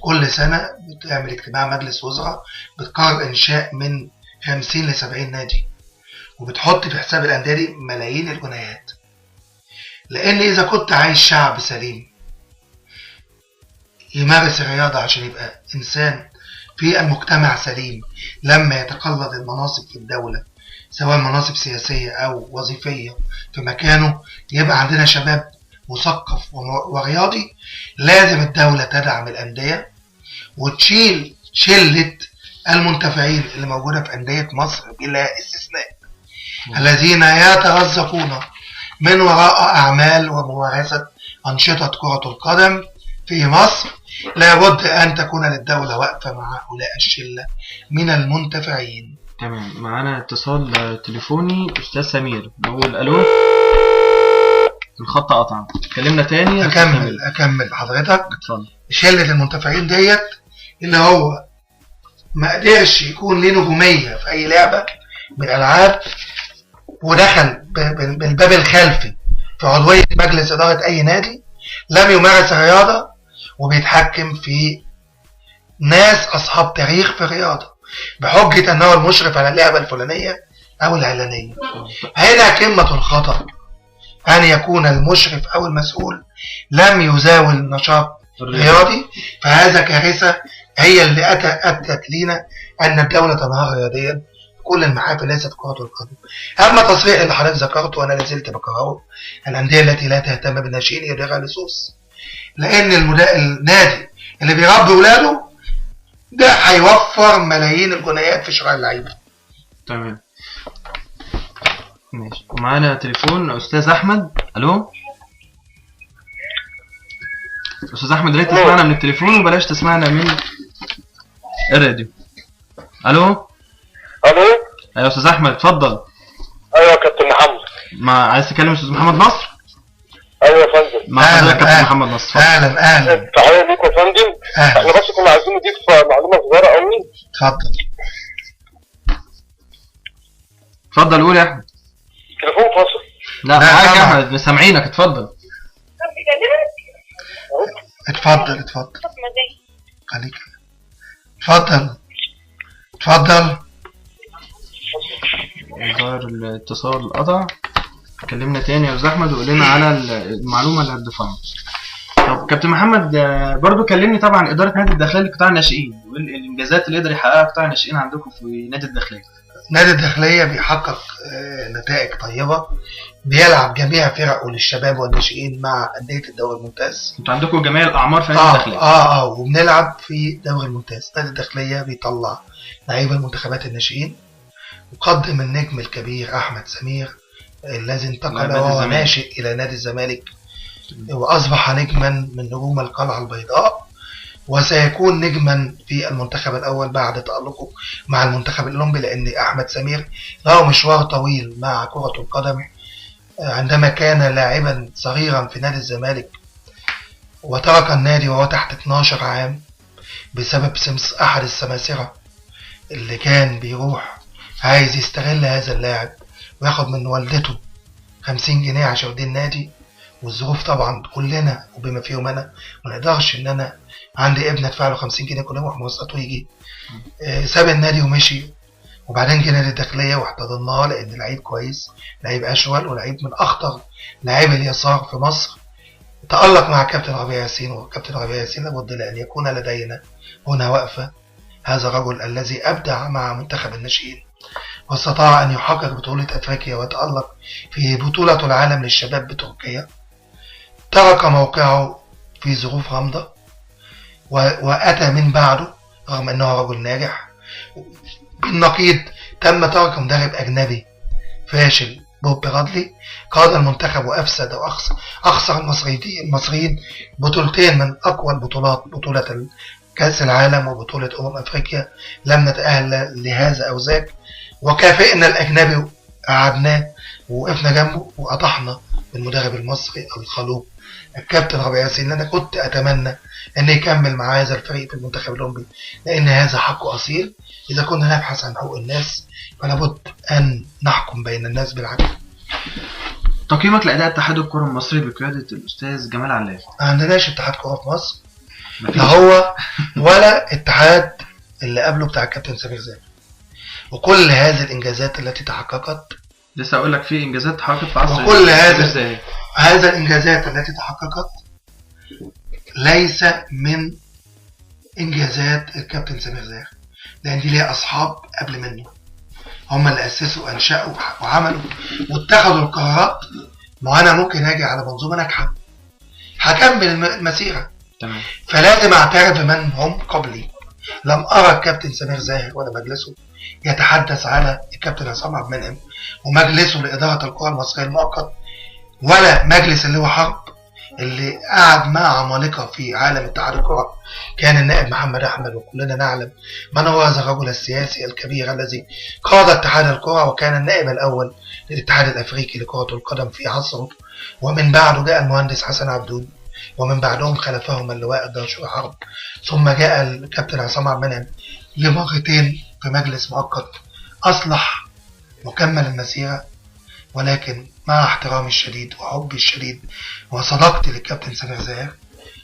كل سنة بتعمل اجتماع مجلس وزراء بتقرر إنشاء من 50 ل70 نادي، وبتحط في حساب الأندية دي ملايين الجنيهات. لأن إذا كنت عايز شعب سليم يمارس الرياضة عشان يبقى إنسان في المجتمع سليم، لما يتقلد المناصب في الدولة سواء مناصب سياسية أو وظيفية في مكانه، يبقى عندنا شباب مثقف ورياضي. لازم الدولة تدعم الأندية وتشيل شلة المنتفعين اللي موجودة في أندية مصر بلا استثناء، الذين يترزقون من وراء أعمال وممارسة أنشطة كرة القدم في مصر. لابد أن تكون للدولة واقفة مع هؤلاء الشلة من المنتفعين. تمام. معانا اتصال تليفوني أستاذ سمير، نقول ألو. الخط قطع، كلمنا تاني. أكمل حضرتك. اتفضل. شلة المنتفعين ديت اللي هو ما قدرش يكون ليه نجومية في أي لعبة من الألعاب ودخل بالباب الخلفي في عضوية مجلس إدارة أي نادي، لم يمارس الرياضة وبيتحكم في ناس أصحاب تاريخ في الرياضة بحجة أنه المشرف على اللعبة الفلانية أو العلانية. هنا قمة الخطأ أن يكون المشرف أو المسؤول لم يزاول نشاط رياضي، فهذا كارثة هي اللي أتت لنا أن الدولة تنهار رياضيا كل المحافل ليست كرة القدم. أما تصريح اللي حضرتك ذكرته وأنا لازلت بكرهه، الأندية التي لا تهتم بالناشئين يديرها لصوص، لأن النادي اللي بيربي ولاده ده هيوفر ملايين الجنيهات في شراء اللعيبة. تمام ماشي. ومعانا تليفون أستاذ أحمد. ألو أستاذ أحمد، ريت تسمعنا من التليفون وبلاش تسمعنا من الراديو. ألو. أيوة أستاذ أحمد اتفضل. ايوه يا كابتن محمد. عايز تكلم أستاذ محمد نصر؟ ايوه يا فندم. مع حضرتك كابتن محمد نصر. أهلا. تحية ليك يا فندم. احنا بس كنا عايزين نضيف معلومة صغيرة قوي. اتفضل. اتفضل قول يا أحمد. تليفون فاصل. لا معاك يا أحمد، سامعينك. اتفضل. اتفضل خليك. اتفضل. ظاهر الاتصال قطع. كلمنا تاني يا أستاذ أحمد وقول لنا على المعلومة اللي هتضيفها. طب كابتن محمد، برضو كلمني طبعا عن إدارة نادي الداخلية لقطاع الناشئين والإنجازات اللي قدر يحققها قطاع الناشئين عندكم في نادي الداخلية. نادي الداخلية بيحقق نتائج طيبة، بيلعب جميع فرقه للشباب والناشئين مع أندية الدوري الممتاز. انتوا عندكم جميع الأعمار في نادي الداخلية. وبنلعب في دوري الممتاز. نادي الداخلية بيطلع لعيبة المنتخبات الناشئين، وقدم النجم الكبير أحمد سمير الذي انتقل وهو ناشئ إلى نادي الزمالك وأصبح نجما من نجوم القلعة البيضاء، وسيكون نجما في المنتخب الأول بعد تألقه مع المنتخب الأولمبي، لأن أحمد سمير له مشوار طويل مع كرة القدم. عندما كان لاعبا صغيرا في نادي الزمالك وترك النادي وهو تحت 12 عام بسبب أحد السماسرة اللي كان بيروح عايز يستغل هذا اللاعب وياخد من والدته 50 جنيه عشان يوديه النادي. والظروف طبعا كلنا وبما فيهم انا ما نقدرش ان انا عندي ابن ادفع له 50 جنيه كل يوم مواصلاته ويجي. ساب النادي ومشي، وبعدين جه نادي الداخليه واحتضناه لان لعيب كويس، لعيب اشول ولعيب من اخطر لاعبي اليسار في مصر. تألق مع كابتن ربيع ياسين، وكابتن ربيع ياسين لابد لأن يكون لدينا هنا وقفة. هذا الرجل الذي أبدع مع منتخب الناشئين واستطاع أن يحقق بطولة أفريقيا وتألق في بطولة العالم للشباب بتركيا، ترك موقعه في ظروف غامضة وأتى من بعده رغم أنه رجل ناجح. بالنقيض تم ترك مدرب أجنبي فاشل بوب برادلي، قاد المنتخب وأفسد وأخسر المصريين بطولتين من أقوى البطولات، بطولة كأس العالم وبطولة أفريقيا، لم نتأهل لهذا أو ذاك. وكافئنا الأجنبي قعدناه ووقفنا جنبه وأطحنا بالمدرب المصري الخلوق الكابتن ربيع ياسين. أنا كنت أتمنى أن يكمل مع هذا الفريق في المنتخب الأولمبي لأن هذا حقه أصيل. إذا كنا نبحث عن حقوق الناس فلابد أن نحكم بين الناس بالعدل. تقييمك لأداء اتحاد الكرة المصري بقيادة الأستاذ جمال علام؟ ما عندناش اتحاد كرة في مصر، لا هو ولا اتحاد اللي قبله بتاع الكابتن سمير زاهر. وكل هذه الإنجازات التي تحققت، لسه أقول لك في إنجازات تحققت في عصر، وكل هذا الإنجازات التي تحققت ليس من إنجازات الكابتن سمير زاهر، لأن دي ليها أصحاب قبل منه، هم اللي أسسوا وأنشأوا وعملوا واتخذوا القرارات. ما أنا ممكن أجي على منظومة ناجحة هكمل المسيرة، فلازم أعترف بمن هم قبلي. لم أرى الكابتن سمير زاهر ولا مجلسه يتحدث على الكابتن عصام عبد المنعم ومجلسه لإدارة الكرة المصرية المؤقت، ولا مجلس اللي هو حرب اللي قعد مع عمالقة في عالم اتحاد الكرة. كان النائب محمد أحمد، وكلنا نعلم من هو هذا الرجل السياسي الكبير الذي قاد اتحاد الكرة وكان النائب الأول للاتحاد الأفريقي لكرة القدم في عصره. ومن بعده جاء المهندس حسن عبدون، ومن بعدهم خلفهم اللواء الدهشوري حرب، ثم جاء الكابتن عصام عبد المنعم لمرتين في مجلس مؤقت أصلح وكمل المسيرة. ولكن مع احترامي الشديد وحبي الشديد وصداقتي للكابتن سمير زاهر،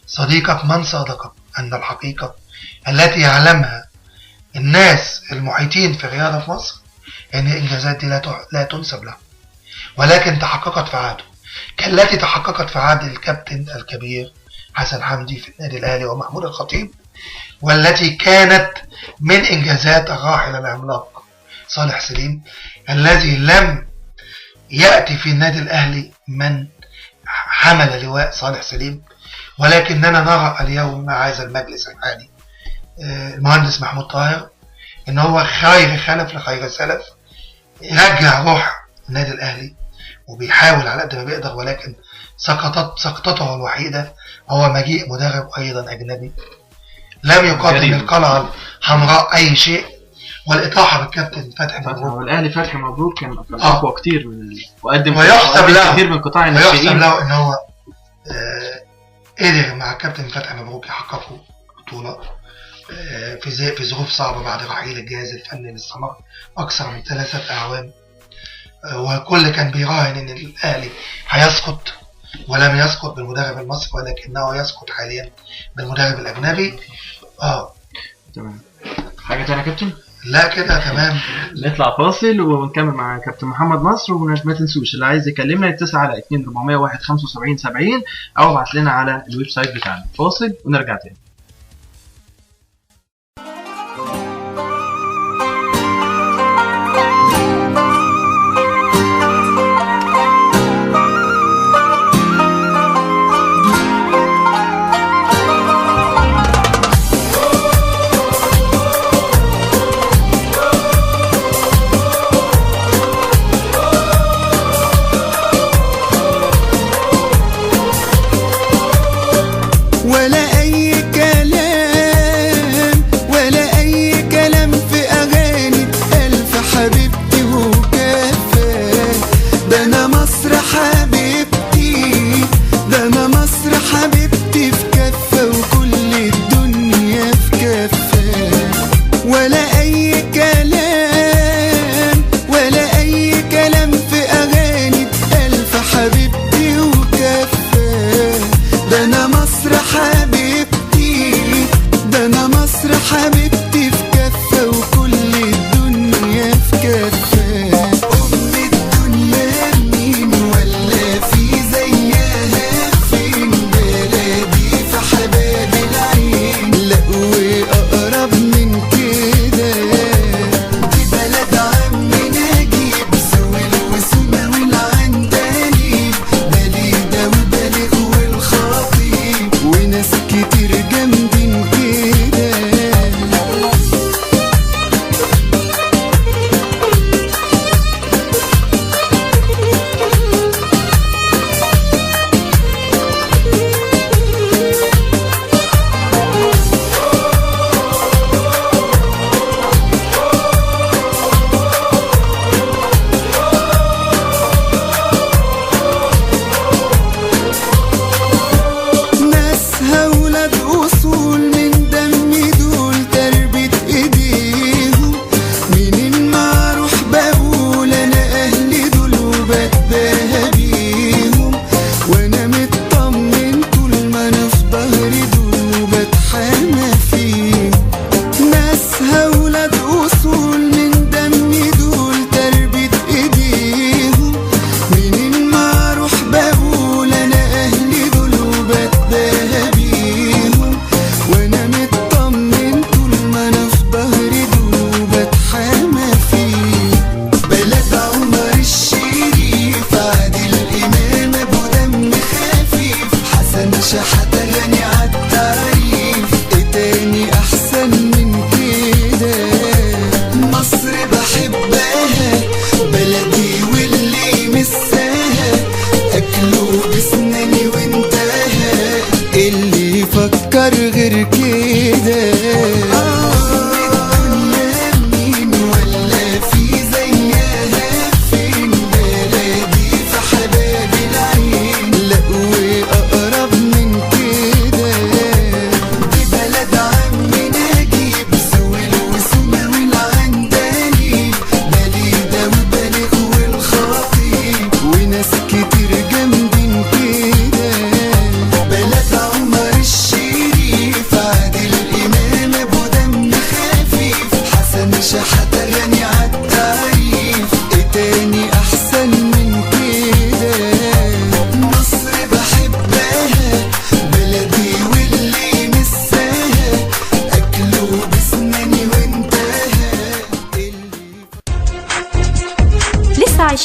صديقك من صادقك، أن الحقيقة التي يعلمها الناس المحيطين في الرياضة في مصر أن الإنجازات دي لا تنسب له، ولكن تحققت في عهده كالتي تحققت في عهد الكابتن الكبير حسن حمدي في النادي الأهلي ومحمود الخطيب، والتي كانت من إنجازات الراحل العملاق صالح سليم الذي لم يأتي في النادي الأهلي من حمل لواء صالح سليم. ولكننا نرى اليوم مع هذا المجلس الحالي المهندس محمود طاهر إن هو خير خلف لخير سلف، يرجع روح النادي الأهلي وبيحاول على قد ما بيقدر. ولكن سقطته الوحيدة هو مجيء مدرب أيضا أجنبي لم يقدم للقلعة الحمراء أي شيء، والإطاحة بالكابتن فتحي مبروك. والأهلي فتحي مبروك كان أقوى كتير وقدم ويحسب له كتير من قطاع الناشئين، ويحسب له إن هو قدر مع الكابتن فتحي مبروك يحققوا بطولة في ظروف صعبة بعد رحيل الجهاز الفني للسمر أكثر من 3 أعوام. والكل كان بيراهن إن الأهلي هيسقط، ولم يسقط بالمدرب المصري ولكنه يسقط حاليا بالمدرب الأجنبي. تمام. حاجة تانية يا كابتن؟ لا كده تمام. نطلع فاصل ونكمل مع كابتن محمد نصر. وما تنسوش اللي عايز يكلمنا يتصل على 2401 أو ابعت لنا على الويب سايت بتاعنا. فاصل ونرجع تاني. ولا أي كلام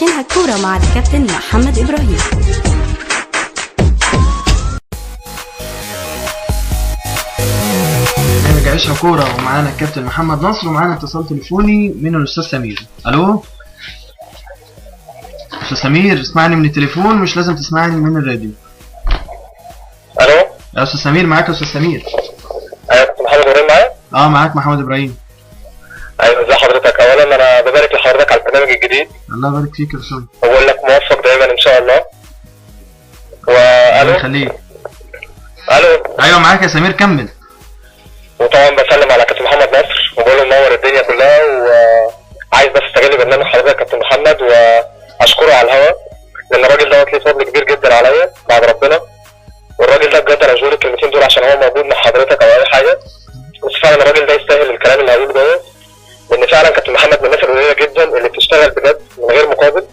عايشينها كورة مع الكابتن محمد إبراهيم. عيشها كورة ومعانا الكابتن محمد نصر، ومعانا اتصال تليفوني من الأستاذ سمير. ألو أستاذ سمير، اسمعني من التليفون، مش لازم تسمعني من الراديو. الو يا أستاذ سمير، معاك يا أستاذ سمير. ايوه كابتن محمد ابراهيم معايا. معاك محمد إبراهيم. ايوه ازي حضرتك؟ اولا انا ببارك لحضرتك على البرنامج الجديد، الله يبارك فيك يا أستاذ. وبقول لك موفق دايما ان شاء الله. والو الله يخليك. الو أيوه معاك يا سمير، كمل. وطبعا بسلم على كابتن محمد نصر وبقول له منور الدنيا كلها، وعايز بس استغل برنامج حضرتك يا كابتن محمد واشكره على الهواء، لان الراجل دوت ليه فضل كبير جدا عليا بعد ربنا، والراجل ده بجد انا مش بقول الكلمتين دول عشان هو موجود مع حضرتك او اي حاجه، بس فعلا الراجل ده يستاهل الكلام اللي هقوله دوت، لان فعلا كابتن محمد من الناس القليله جدا اللي بتشتغل بجد من غير مقابل،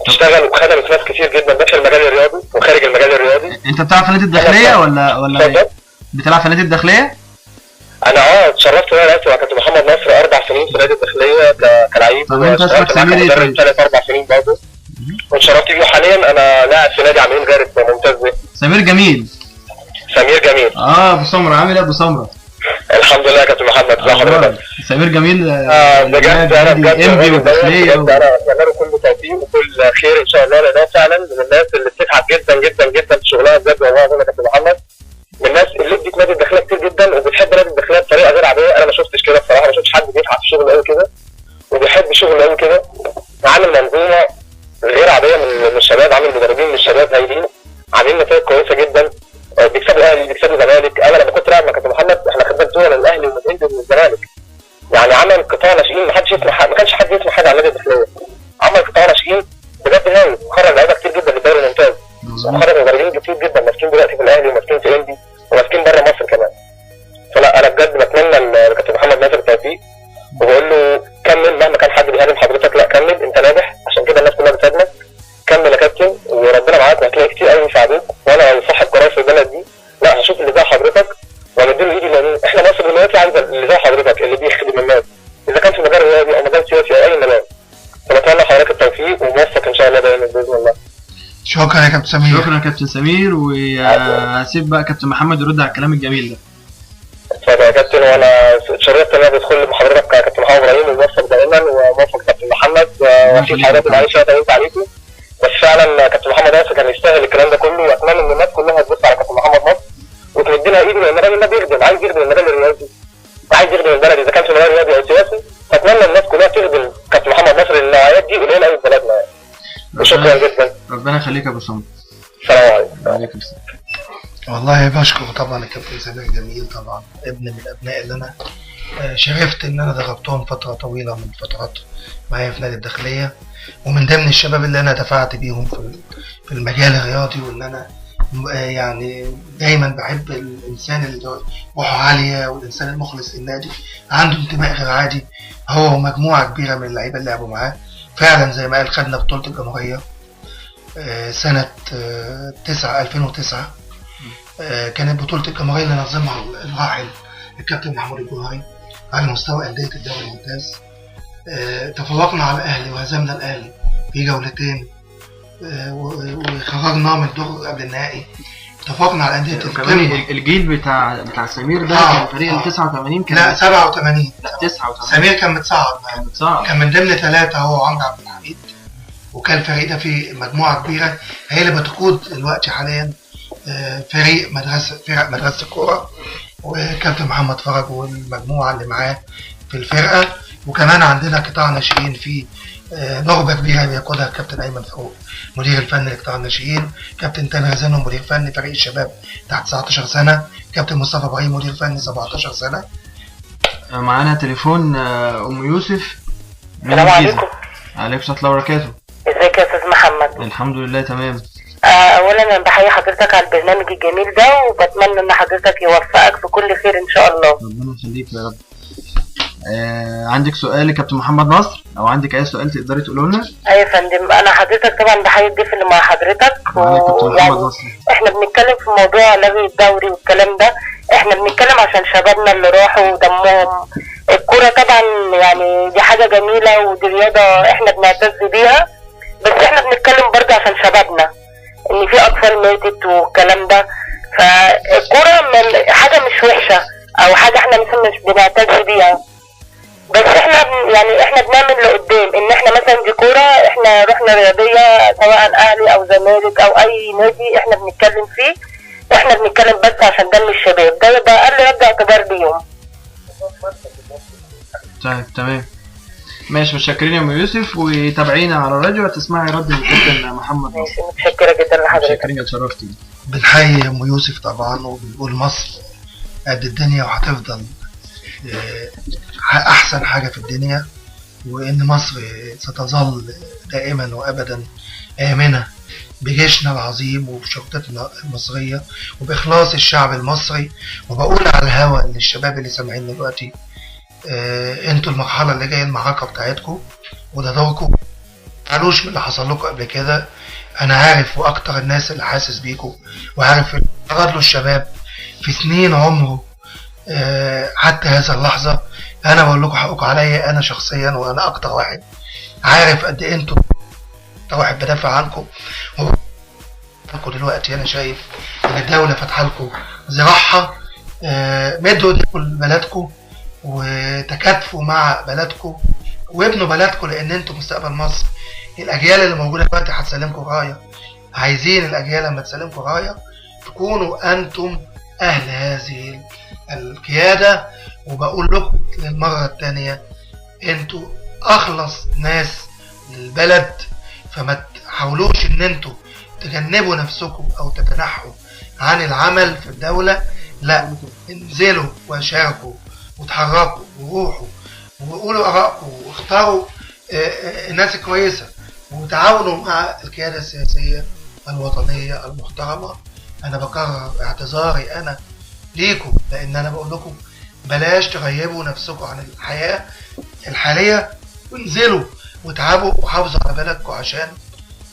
بتشتغل وخدمت ناس كتير جدا داخل المجال الرياضي وخارج المجال الرياضي. أنت بتلعب في نادي الداخلية ولا بتلعب في نادي الداخلية؟ انا اتشرفت ان انا لعبت مع كابتن محمد نصر 4 سنين في نادي الداخليه كلاعب. طب انت اسمك سمير ايه طيب؟ 3-4 سنين برضه. واتشرفت بيه. حاليا انا لاعب في نادي عاملين غارب ممتاز به. سمير جميل. سمير جميل. ابو سمره، عامل ايه ابو سمره؟ الحمد لله يا كابتن محمد، ازي حضرتك؟ سمير جميل. بجد انا بجد انبي والداخليه انا اتمنى له كل توفيق وكل خير ان شاء الله، لان هو فعلا من الناس اللي بتتعب جدا جدا جدا في شغلها بجد والله العظيم يا كابتن محمد، من الناس اللي ادت نادي الداخليه كتير جدا وبتحب نادي الداخليه بطريقه غير عاديه. انا ما شفتش كده بصراحه، ما شفتش حد بيتعب في شغله قوي كده وبيحب شغله قوي كده، عامل منظومه غير عاديه من الشباب، عامل مدربين من الشباب هايلين، عاملين نتائج كويسه جدا، بيكسبوا الاهلي بيكسبوا الزمالك. انا لما كنت لاعب مع كابتن محمد احنا خدنا بطوله للاهلي ومن الهند ومن الزمالك، يعني عمل قطاع ناشئين ما كانش حد يسمع حاجه عن نادي الداخليه، عمل قطاع ناشئين بجد هايل، خرج لعيبه كتير جدا للدوري الممتاز، وخرج مدربين كتير جدا ماسكين دلوقتي في الاهلي وماسكين في اندي وماسكين بره مصر كمان. فلا انا بجد بتمنى لكابتن محمد ناصر التوفيق، وبقول له كمل مهما كان حد بيهاجم حضرتك، لا كمل انت ناجح، عشان كده الناس كلها بتهاجمك، كمل يا كابتن وربنا معاك وهتلاقي كتير قوي يساعدوك، وانا لو صاحب قرار في البلد دي لا هشوف اللي زي حضرتك وهنديله ايدي، لان احنا مصر دلوقتي عايزه اللي زي حضرتك اللي بيخدم الناس، اذا كان في مجال رياضي او مجال سياسي او اي مجال. فنتمنى لحضرتك التوفيق وموفق ان شاء الله دايما باذن الله. شكرا يا كابتن سمير. شكرا يا كابتن سمير، وهسيب بقى كابتن محمد يرد على الكلام الجميل ده. اتفضل يا كابتن، وانا اتشرفت ان انا بدخل مع حضرتك يا كابتن محمد ابراهيم، وموفق دايما وموفق كابتن محمد، واكيد حضرتك معلش انا طولت عليكم، بس فعلا كابتن محمد ناصر كان يستاهل الكلام ده كله، واتمنى ان الناس كلها تبص على كابتن محمد ناصر وتمد لها ايده، لان الراجل ده بيخدم، عايز يخدم المجال الرياضي، عايز يخدم البلد اذا كان في مجال رياضي او سياسي، فاتمنى الناس كلها تخدم كابتن محمد ناصر، النوعيات دي قليله قوي في بلدنا يعني. وشكرا جدا. ربنا يخليك يا ابو سمره. السلام عليكم. وعليكم السلام. والله بشكر طبعا الكابتن سمير جميل، طبعا ابن من الابناء اللي انا شرفت ان انا دربتهم فتره طويله من الفترات معايا في نادي الداخليه، ومن ضمن الشباب اللي انا دفعت بيهم في المجال الرياضي، وان انا يعني دايما بحب الانسان اللي روحه عاليه والانسان المخلص للنادي، عنده انتماء غير عادي، هو ومجموعه كبيره من اللعيبه اللي لعبوا معاه. فعلا زي ما قال خدنا بطوله الجمهوريه سنه 2009، كانت بطوله الجمهوريه اللي نظمها الراحل الكابتن محمود الجوهري على مستوى انديه الدوري الممتاز. تفوقنا على الاهلي وهزمنا الاهلي في جولتين، وخرجنا من الدور قبل النهائي. تفوقنا على انديه كمان الجيل بتاع سمير ده كان فريق ال 89 كان لا 87 لا 89 سمير كان متصعد معانا، كان من ضمن 3 هو وعمرو عبد الحميد، وكان الفريق ده فيه مجموعه كبيره هي اللي بتقود دلوقتي حاليا فرق مدرسه الكوره، وكابتن محمد فرج والمجموعه اللي معاه في الفرقه. وكمان عندنا قطاع ناشئين في نخبه كبيره بيقودها الكابتن ايمن فاروق مدير الفني لقطاع الناشئين، كابتن تامر زينو مدير فني فريق الشباب تحت 19 سنه، كابتن مصطفى ابراهيم مدير فني 17 سنه. معانا تليفون ام يوسف. السلام عليكم. عليكم السلام ورحمه الله وبركاته. ازيك يا استاذ محمد؟ الحمد لله تمام. اولا انا بحيي حضرتك على البرنامج الجميل ده، وبتمنى ان حضرتك يوفقك في كل خير ان شاء الله. ربنا يخليك يا رب. عندك سؤال لكابتن محمد نصر او عندك اي سؤال تقدري تقوله لنا؟ ايوه يا فندم، انا حضرتك طبعا بحيي الضيف اللي مع حضرتك، ويعني احنا بنتكلم في موضوع لغي الدوري والكلام ده، احنا بنتكلم عشان شبابنا اللي راحوا ودمهم. الكوره طبعا يعني دي حاجه جميله ودي رياضه احنا بنعتز بيها، بس احنا بنتكلم برضه عشان شبابنا، ان في اطفال ماتت والكلام ده. فالكورة حاجة مش وحشة او حاجة احنا مثلا مش بنعتز بيها، بس احنا يعني احنا بنعمل لقدام ان احنا مثلا دي كورة، احنا رحنا رياضية سواء اهلي او زمالك او اي نادي احنا بنتكلم فيه، احنا بنتكلم بس عشان دم الشباب ده اقل رد اعتبار ليهم. طيب تمام ماشي، متشكرين يا ام يوسف، وتابعينا على الراديو وتسمعي رد الكابتن محمد. ماشي، متشكرة جدا لحضرتك. متشكرين، اتشرفتي. بنحيي ام يوسف طبعا، وبنقول مصر قد الدنيا وهتفضل احسن حاجة في الدنيا، وان مصر ستظل دائما وابدا امنة بجيشنا العظيم وبشرطتنا المصرية وبإخلاص الشعب المصري. وبقول على الهوا ان الشباب اللي سامعين دلوقتي انتوا المرحلة اللي جاية المعركة بتاعتكم وده دوركم، معلوش من اللي حصل لكم قبل كده. انا عارف واكتر الناس اللي حاسس بيكم وعارف اللي تعرض له الشباب في سنين عمره حتى هذا اللحظة. انا بقول لكم حقكم عليا انا شخصيا، وانا اكتر واحد عارف قد ايه انتوا، اكتر واحد بدافع عنكم. دلوقتي انا شايف ان الدولة فاتحه لكم ذراعها، مدوا ايديكم لبلدكم وتكاتفوا مع بلدكم وابنوا بلدكم، لان انتوا مستقبل مصر. الاجيال اللي موجوده دلوقتي هتسلمكم رايه، عايزين الاجيال لما تسلمكم رايه تكونوا انتم اهل هذه القياده. وبقول لكم للمره الثانيه انتوا اخلص ناس للبلد، فما تحاولوش ان انتوا تجنبوا نفسكم او تتنحوا عن العمل في الدوله، لا انزلوا وشاركوا وتحركوا وروحوا وقولوا ارائكم واختاروا الناس الكويسه وتعاونوا مع القياده السياسيه الوطنيه المحترمه. انا بكرر اعتذاري انا ليكم، لان انا بقول لكم بلاش تغيبوا نفسكم عن الحياه الحاليه، وانزلوا وتعبوا وحافظوا على بلدكم عشان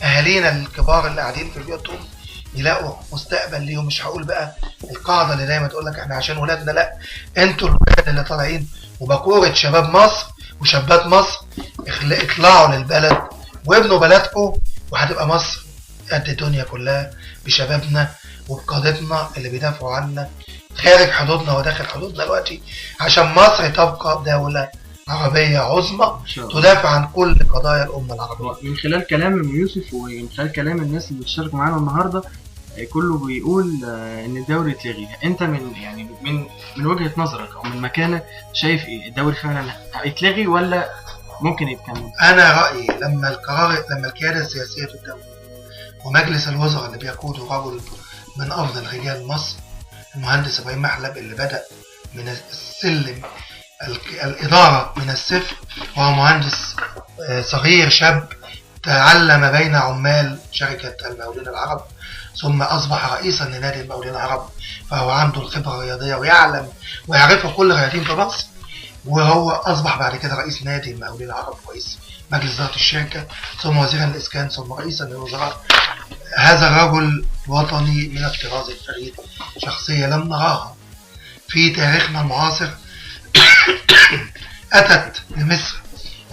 اهالينا الكبار اللي قاعدين في بيوتهم يلاقوا مستقبل ليهم. مش هقول بقى القاعده اللي دايما تقول لك احنا عشان ولادنا، لا انتوا الولاد اللي طالعين وبكوره شباب مصر وشابات مصر، اطلعوا للبلد وابنوا بلدكم، وهتبقى مصر قد الدنيا كلها بشبابنا وبقادتنا اللي بيدافعوا عنا خارج حدودنا وداخل حدودنا دلوقتي، عشان مصر تبقى دولة عربية عظمى تدافع عن كل قضايا الأمة العربية. من خلال كلام ام يوسف ومن خلال كلام الناس اللي بتشارك معانا النهارده كله بيقول ان الدوري اتلغي. انت من وجهة نظرك او من مكانك شايف ايه، الدوري فعلا هيتلغي ولا ممكن يتكمل؟ انا رأيي لما القيادة السياسية في الدولة ومجلس الوزراء اللي بيقوده رجل من افضل رجال مصر المهندس ابراهيم محلب، اللي بدأ من السلم الإدارة من الصفر، وهو مهندس صغير شاب تعلم بين عمال شركة المقاولين العرب ثم أصبح رئيسا لنادي المقاولين العرب، فهو عنده الخبرة الرياضية ويعلم ويعرفه كل الرياضيين في مصر، وهو أصبح بعد كده رئيس نادي المقاولين العرب، رئيس مجلس إدارة الشركة، ثم وزيرا للإسكان، ثم رئيسا للوزراء. هذا الرجل وطني من الطراز الفريد، شخصية لم نراها في تاريخنا المعاصر أتت لمصر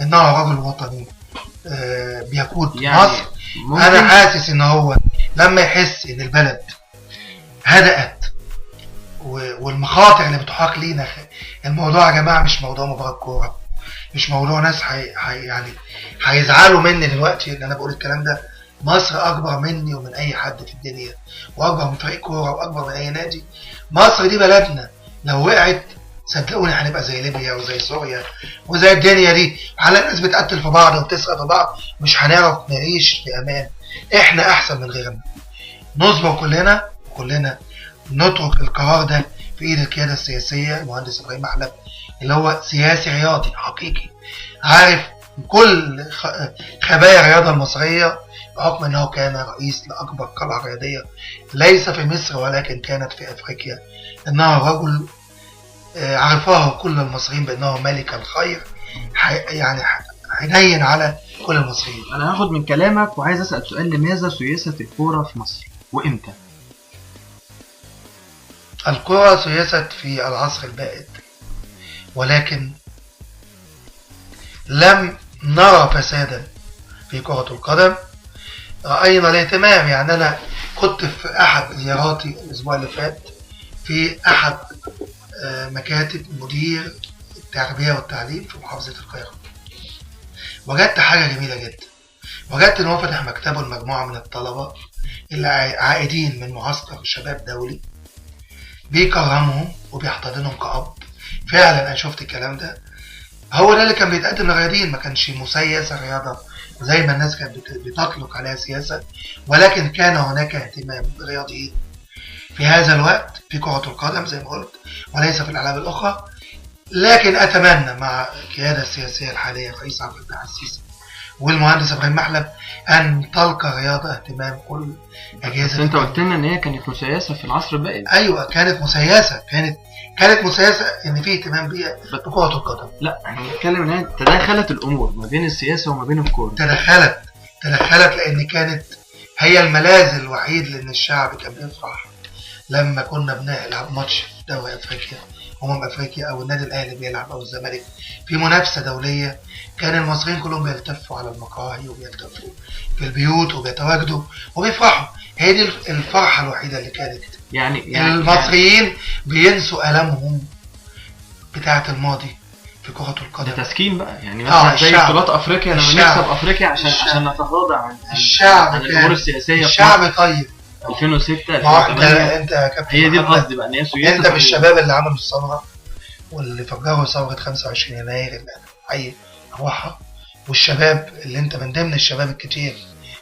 إنها رجل وطني بيقود يعني مصر. أنا حاسس إن هو لما يحس إن البلد هدأت والمخاطر اللي بتحاق لينا، الموضوع يا جماعة مش موضوع مباراة كورة، مش موضوع ناس يعني هيزعلوا مني دلوقتي إن أنا بقول الكلام ده. مصر أكبر مني ومن أي حد في الدنيا، وأكبر من فريق كورة وأكبر من أي نادي. مصر دي بلدنا، لو وقعت صدقوني هنبقى زي ليبيا وزي سوريا وزي الدنيا دي، على الناس بتقتل في بعض وبتسرق في بعض، مش هنعرف نعيش في أمان. إحنا أحسن من غيرنا، نصبر كلنا نترك القرار ده في إيد القيادة السياسية. المهندس إبراهيم محلب اللي هو سياسي رياضي حقيقي، عارف كل خبايا الرياضة المصرية بحكم أنه كان رئيس لأكبر قلعة رياضية ليس في مصر ولكن كانت في أفريقيا. إنه رجل عرفاه كل المصريين بأنه ملك الخير، يعني حنين على كل المصريين. أنا هاخد من كلامك وعايز أسأل سؤال، لماذا سيست الكورة في مصر وإمتى؟ الكرة سيست في العصر البائد، ولكن لم نرى فسادا في كرة القدم رأينا الاهتمام. يعني أنا كنت في أحد زياراتي الأسبوع اللي فات في أحد مكاتب مدير التربية والتعليم في محافظة القاهرة. وجدت حاجة جميلة جدا. وجدت إن هو فتح مكتبه لمجموعة من الطلبة اللي عائدين من معسكر شباب دولي، بيكرمهم وبيحتضنهم كأب. فعلا أنا شفت الكلام ده. هو ده اللي كان بيتقدم للرياضيين، ما كانش مسيس الرياضة زي ما الناس كانت بتطلق عليها سياسة، ولكن كان هناك اهتمام بالرياضيين في هذا الوقت في كرة القدم زي ما قلت، وليس في الألعاب الأخرى. لكن أتمنى مع القيادة السياسية الحالية الرئيس عبد الفتاح السيسي والمهندس إبراهيم محلب أن تلقى الرياضة اهتمام كل أجهزة. انت قلت لنا ان هي كانت مسيسة في العصر الباقي. أيوة كانت مسيسة، كانت مسيسة ان في اهتمام بيها بكرة القدم. لا احنا بنتكلم ان هي تدخلت الامور ما بين السياسة وما بين الكورة. تدخلت لان كانت هي الملاذ الوحيد لان الشعب كان بيفرح لما كنا بنلعب ماتش في دوري افريقيا، افريقيا او النادي الاهلي بيلعب او الزمالك في منافسة دولية. كان المصريين كلهم بيلتفوا على المقاهي وبيلتفوا في البيوت وبيتواجدوا وبيفرحوا. هي دي الفرحة الوحيدة اللي كانت. يعني المصريين بينسوا ألمهم بتاعة الماضي في كرة القدم. ده تسكين بقى، يعني مثلا زي بطولات افريقيا لما نكسب افريقيا عشان نتغاضى عن الامور السياسية. الشعب طيب. 2006 انت يا كابتن هي دي القصد بقى، ان هي سياسة. انت من الشباب اللي عملوا الثورة واللي فجروا ثورة 25 يناير اللي حي روحها، والشباب اللي انت من ضمن الشباب الكتير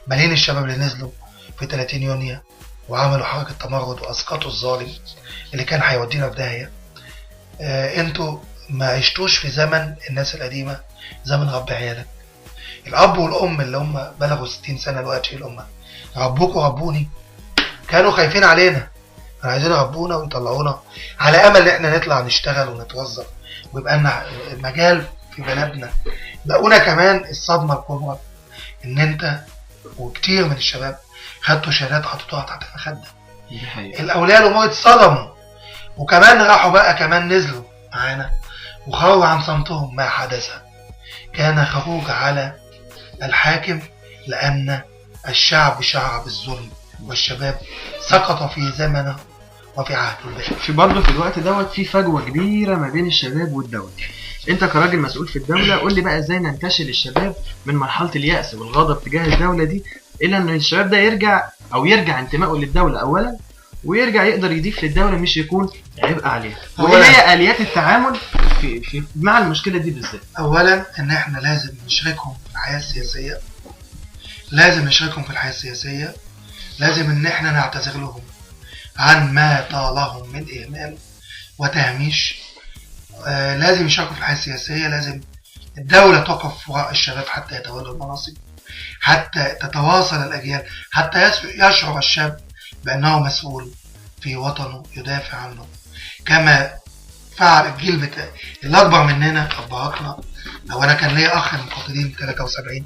ملايين الشباب اللي نزلوا في 30 يونيو وعملوا حركة تمرد وأسقطوا الظالم اللي كان هيودينا في داهية. انتوا ما عشتوش في زمن الناس القديمة، زمن رب عيالك. الأب والأم اللي هم بلغوا 60 سنة دلوقتي، الأمة ربوكوا ربوني، كانوا خايفين علينا، كانوا عايزين يربونا ويطلعونا على أمل إن احنا نطلع نشتغل ونتوظف ويبقى لنا مجال في بلدنا. بقونا كمان الصدمة الكبرى إن أنت وكتير من الشباب خدتوا شهادات حطيتوها تحت المخدة. الأولياء الأمور اتصدموا، وكمان راحوا بقى كمان نزلوا معانا وخرجوا عن صمتهم. ما حدث كان خروج على الحاكم لأن الشعب شعر بالظلم، والشباب سقط في زمنه وفي عهده البشر. في برضه في الوقت دوت في فجوة كبيرة ما بين الشباب والدولة. انت كراجل مسؤول في الدولة قول لي بقى ازاي ننتشل الشباب من مرحلة اليأس والغضب تجاه الدولة دي إلا أن الشباب ده يرجع انتمائه للدولة أولا، ويرجع يقدر يضيف للدولة مش يكون عبء عليها. وإيه هي آليات التعامل مع المشكلة دي بالذات؟ أولا إن إحنا لازم نشاركهم في الحياة السياسية، لازم إن إحنا نعتذر لهم عن ما طالهم من إهمال وتهميش. لازم يشاركوا في الحياة السياسية، لازم الدولة تقف وراء الشباب حتى يتولوا المناصب، حتى تتواصل الأجيال، حتى يشعر الشاب بأنه مسؤول في وطنه يدافع عنه، كما فعل الجيل اللي أكبر مننا أبهاتنا. لو أنا كان ليا أخ من قاتلين 73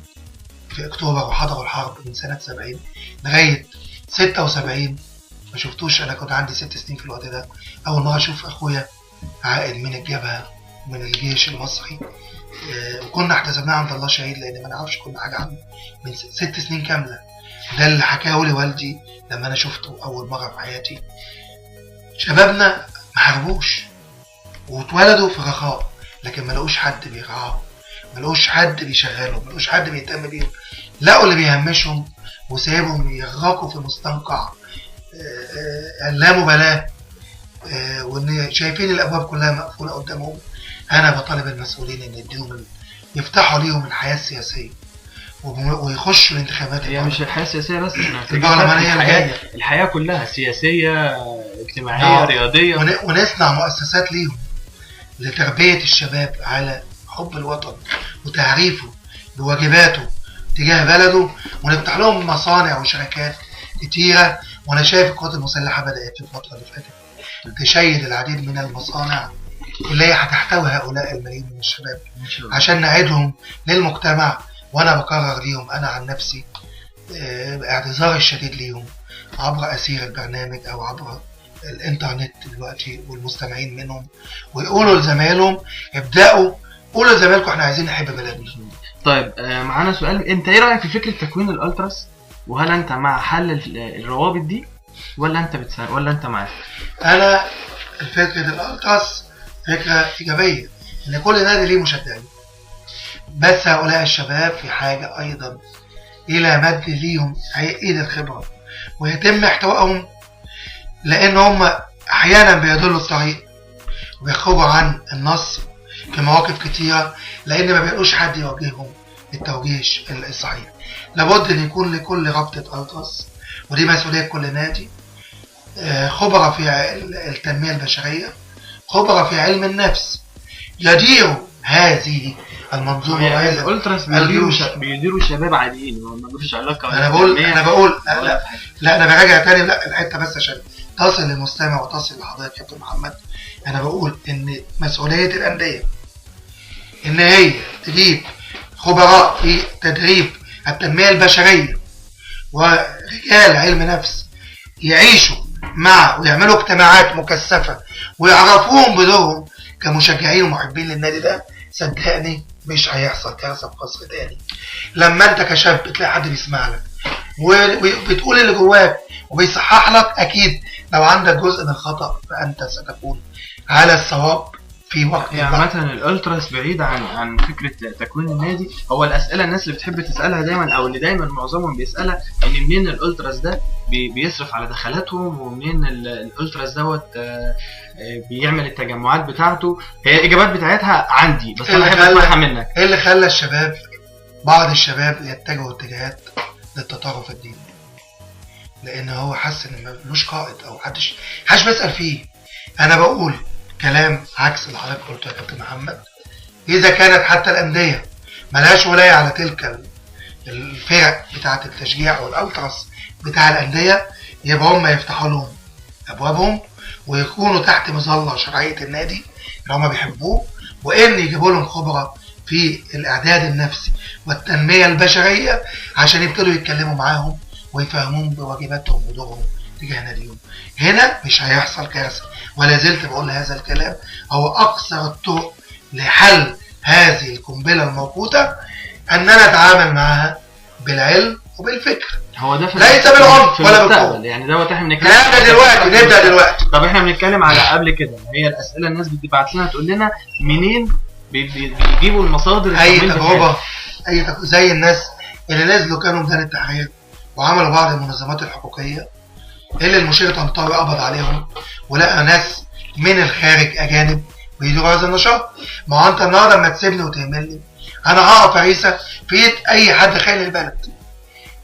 في أكتوبر وحضروا الحرب من سنة 70 لغاية 76 ما شفتوش. أنا كنت عندي 6 سنين في الوقت ده، أول مرة أشوف أخويا عائد من الجبهة من الجيش المصري، وكنا احتسبناه عند الله شهيد لأن ما نعرفش كل حاجة عنه من 6 سنين كاملة. ده اللي حكاه لي والدي لما أنا شفته أول مرة في حياتي. شبابنا ما حاربوش واتولدوا في رخاء، لكن ما لقوش حد بيرعاهم، ما لقوش حد بيشغلهم، ما لقوش حد بيهتم بيهم. لقوا اللي بيهمشهم وسيبهم يغرقوا في مستنقع لا مبالاة، وان شايفين الابواب كلها مقفولة قدامهم. انا بطالب المسؤولين ان يديهم يفتحوا ليهم الحياة السياسية ويخشوا الانتخابات. هي مش الحياة السياسية بس، البرلمانية، الحياة كلها سياسية اجتماعية رياضية، ونصنع مؤسسات ليهم لتربية الشباب على حب الوطن وتعريفه بواجباته تجاه بلده، ونفتح لهم مصانع وشركات كتيرة. وانا شايف القوات المسلحة بدأت في الفترة اللي فاتت تشيد العديد من المصانع اللي هي هتحتوي هؤلاء الملايين من الشباب عشان نعيدهم للمجتمع. وانا بقرر ليهم انا عن نفسي اعتذار الشديد ليهم عبر اسير البرنامج او عبر الانترنت دلوقتي والمستمعين منهم، ويقولوا لزمايلهم قولوا لزمايلكم احنا عايزين نحب بلدنا. طيب معانا سؤال، انت ايه رأيك في فكرة تكوين الالتراس وهل انت مع حل الروابط دي ولا انت معاك؟ انا الفكرة الالتراس فكرة ايجابية، ان كل نادي ليه مشجعين، بس هؤلاء الشباب في حاجة ايضا الى مد ليهم ايد الخبرة ويتم احتوائهم، لان هم احيانا بيضلوا الطريق وبيخرجوا عن النص في مواقف كتيرة، لان ما بيلقوش حد يوجههم التوجيه الصحيح. لابد ان يكون لكل رابطة التراس، ودي مسؤولية كل نادي، خبراء في التنمية البشرية، خبراء في علم النفس يديروا هذه المنظومة. يعني الالتراس بيديروا شباب عاديين ما لهمش علاقة. انا بقول لا انا براجع تاني، لا الحته بس عشان تصل للمستمع وتصل لحضرتك يا كابتن محمد. انا بقول ان مسؤوليه الانديه ان هي تجيب خبراء في تدريب التنميه البشريه ورجال علم نفس يعيشوا مع ويعملوا اجتماعات مكثفه ويعرفوهم بدورهم كمشجعين ومحبين للنادي ده. صدقني مش هيحصل كارثه في مصر تاني. لما انت كشاب بتلاقي حد بيسمع لك وبتقول اللي جواك وبيصحح لك، اكيد لو عندك جزء من الخطأ فانت ستكون على الصواب في وقت. يعني مثلا الالتراس بعيد عن فكره تكوين النادي، هو الاسئله الناس اللي بتحب تسالها دايما او اللي دايما معظمهم بيسالها ان منين الالتراس ده بيصرف على دخلاتهم، ومنين الالتراس دوت بيعمل التجمعات بتاعته. هي الاجابات بتاعتها عندي بس انا بحب اسمعها منك. ايه اللي خلى الشباب بعض الشباب يتجهوا اتجاهات للتطرف الديني؟ لان هو حس ان ملوش قائد او حدش بيسال فيه. انا بقول كلام عكس اللي حضرتك قلته يا كابتن محمد. اذا كانت حتى الانديه ملهاش ولايه على تلك الفرق بتاعه التشجيع او الالتراس بتاع الانديه، يبقى هم يفتحوا لهم ابوابهم ويكونوا تحت مظله شرعيه النادي اللي هم بيحبوه، وان يجيبوا لهم خبره في الاعداد النفسي والتنميه البشريه عشان يبتدوا يتكلموا معاهم ويفهمون بواجباتهم ودورهم تجاه ناديهم. هنا مش هيحصل كارثه، ولا زلت بقول هذا الكلام هو اقصر الطرق لحل هذه القنبله الموقوته، اننا نتعامل معها بالعلم وبالفكر. هو ده ليس بالعنف ولا بالقوه. يعني دوت احنا بنتكلم. نبدا دلوقتي. طب احنا بنتكلم على قبل كده، هي الاسئله الناس بتبعت لنا تقول لنا منين بيجيبوا المصادر. اي تجربه زي الناس اللي نزلوا كانوا ميدان التحرير وعملوا بعض المنظمات الحقوقيه اللي المشير طنطاوي قبض عليهم ولقى ناس من الخارج اجانب بيديروا هذا النشاط. ما هو انت النهارده لما تسيبني وتهملني انا هقف عيسى في ايد اي حد خاين البلد.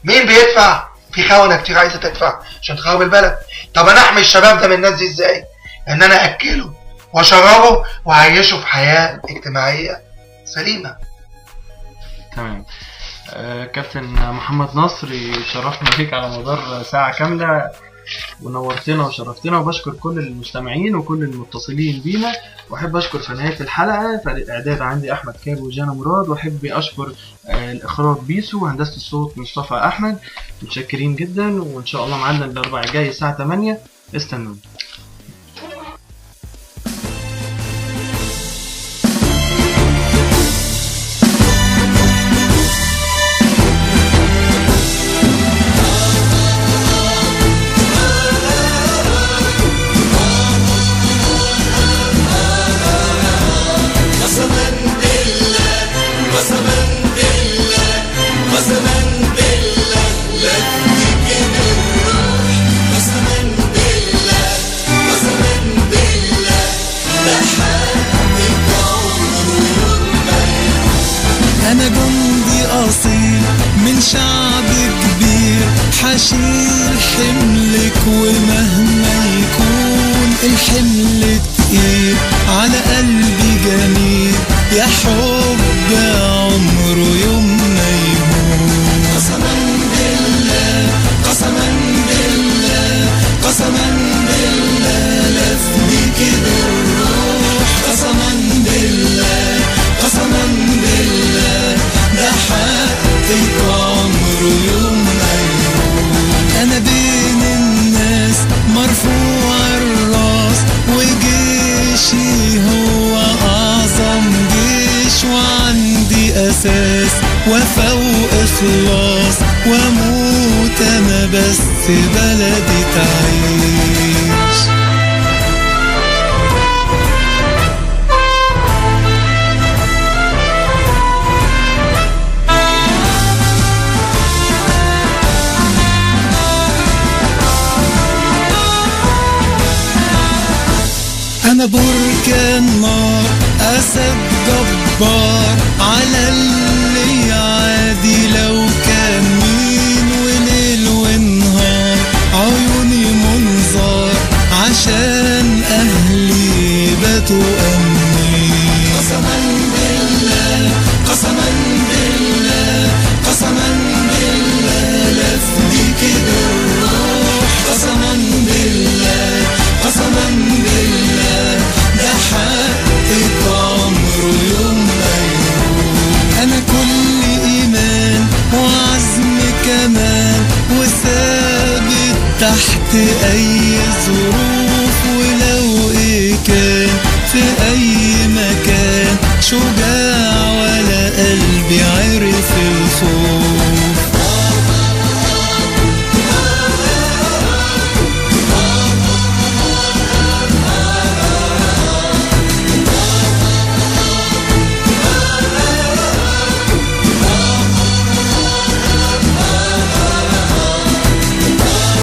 مين بيدفع؟ في خونه كتير عايزه تدفع عشان تخرب البلد. طب انا احمي الشباب ده من الناس دي ازاي؟ ان انا اكله واشربه واعيشه في حياه اجتماعيه سليمه. تمام. كابتن محمد نصر، شرفنا بيك على مدار ساعه كامله ونورتنا وشرفتنا، وبشكر كل المستمعين وكل المتصلين بينا. واحب اشكر في نهايه الحلقه فريق الاعداد عندي احمد كاب وجانا مراد، واحب اشكر الاخراج بيسو وهندسه الصوت مصطفى احمد. متشكرين جدا، وان شاء الله معانا الاربعاء الجاي الساعه 8 استنونا. أنا جندي أصيل من شعب كبير، حشيل حملك ومهما يكون الحمل تقيل على قلبي جميل، يا حب عمره يوم ما يموت. قسما بالله قسما بالله قسما بالله لفديك بالروح، قسما بالله قسما بالله ده حقك عمره يوم ما يموت. انا بين الناس مرفوع الراس، وجيشي هو اعظم جيش أساس وفا وإخلاص، وأموت أنا بس بلدي تعيش. أنا بركان نار، أسد جبار، على اللي عادي لو كان مين، وليل ونهار عيوني منظار، عشان أهلي باتوا أمنين. قسما بالله قسما بالله قسما بالله لفديك بالروح، قسما بالله قسما بالله ده حقك عمره يوم ما يروح. أنا كل إيمان وعزم كمان، وثابت تحت أي ظروف، ولو إيه كان في أي مكان، شجاع ولا قلبي عرف الخوف.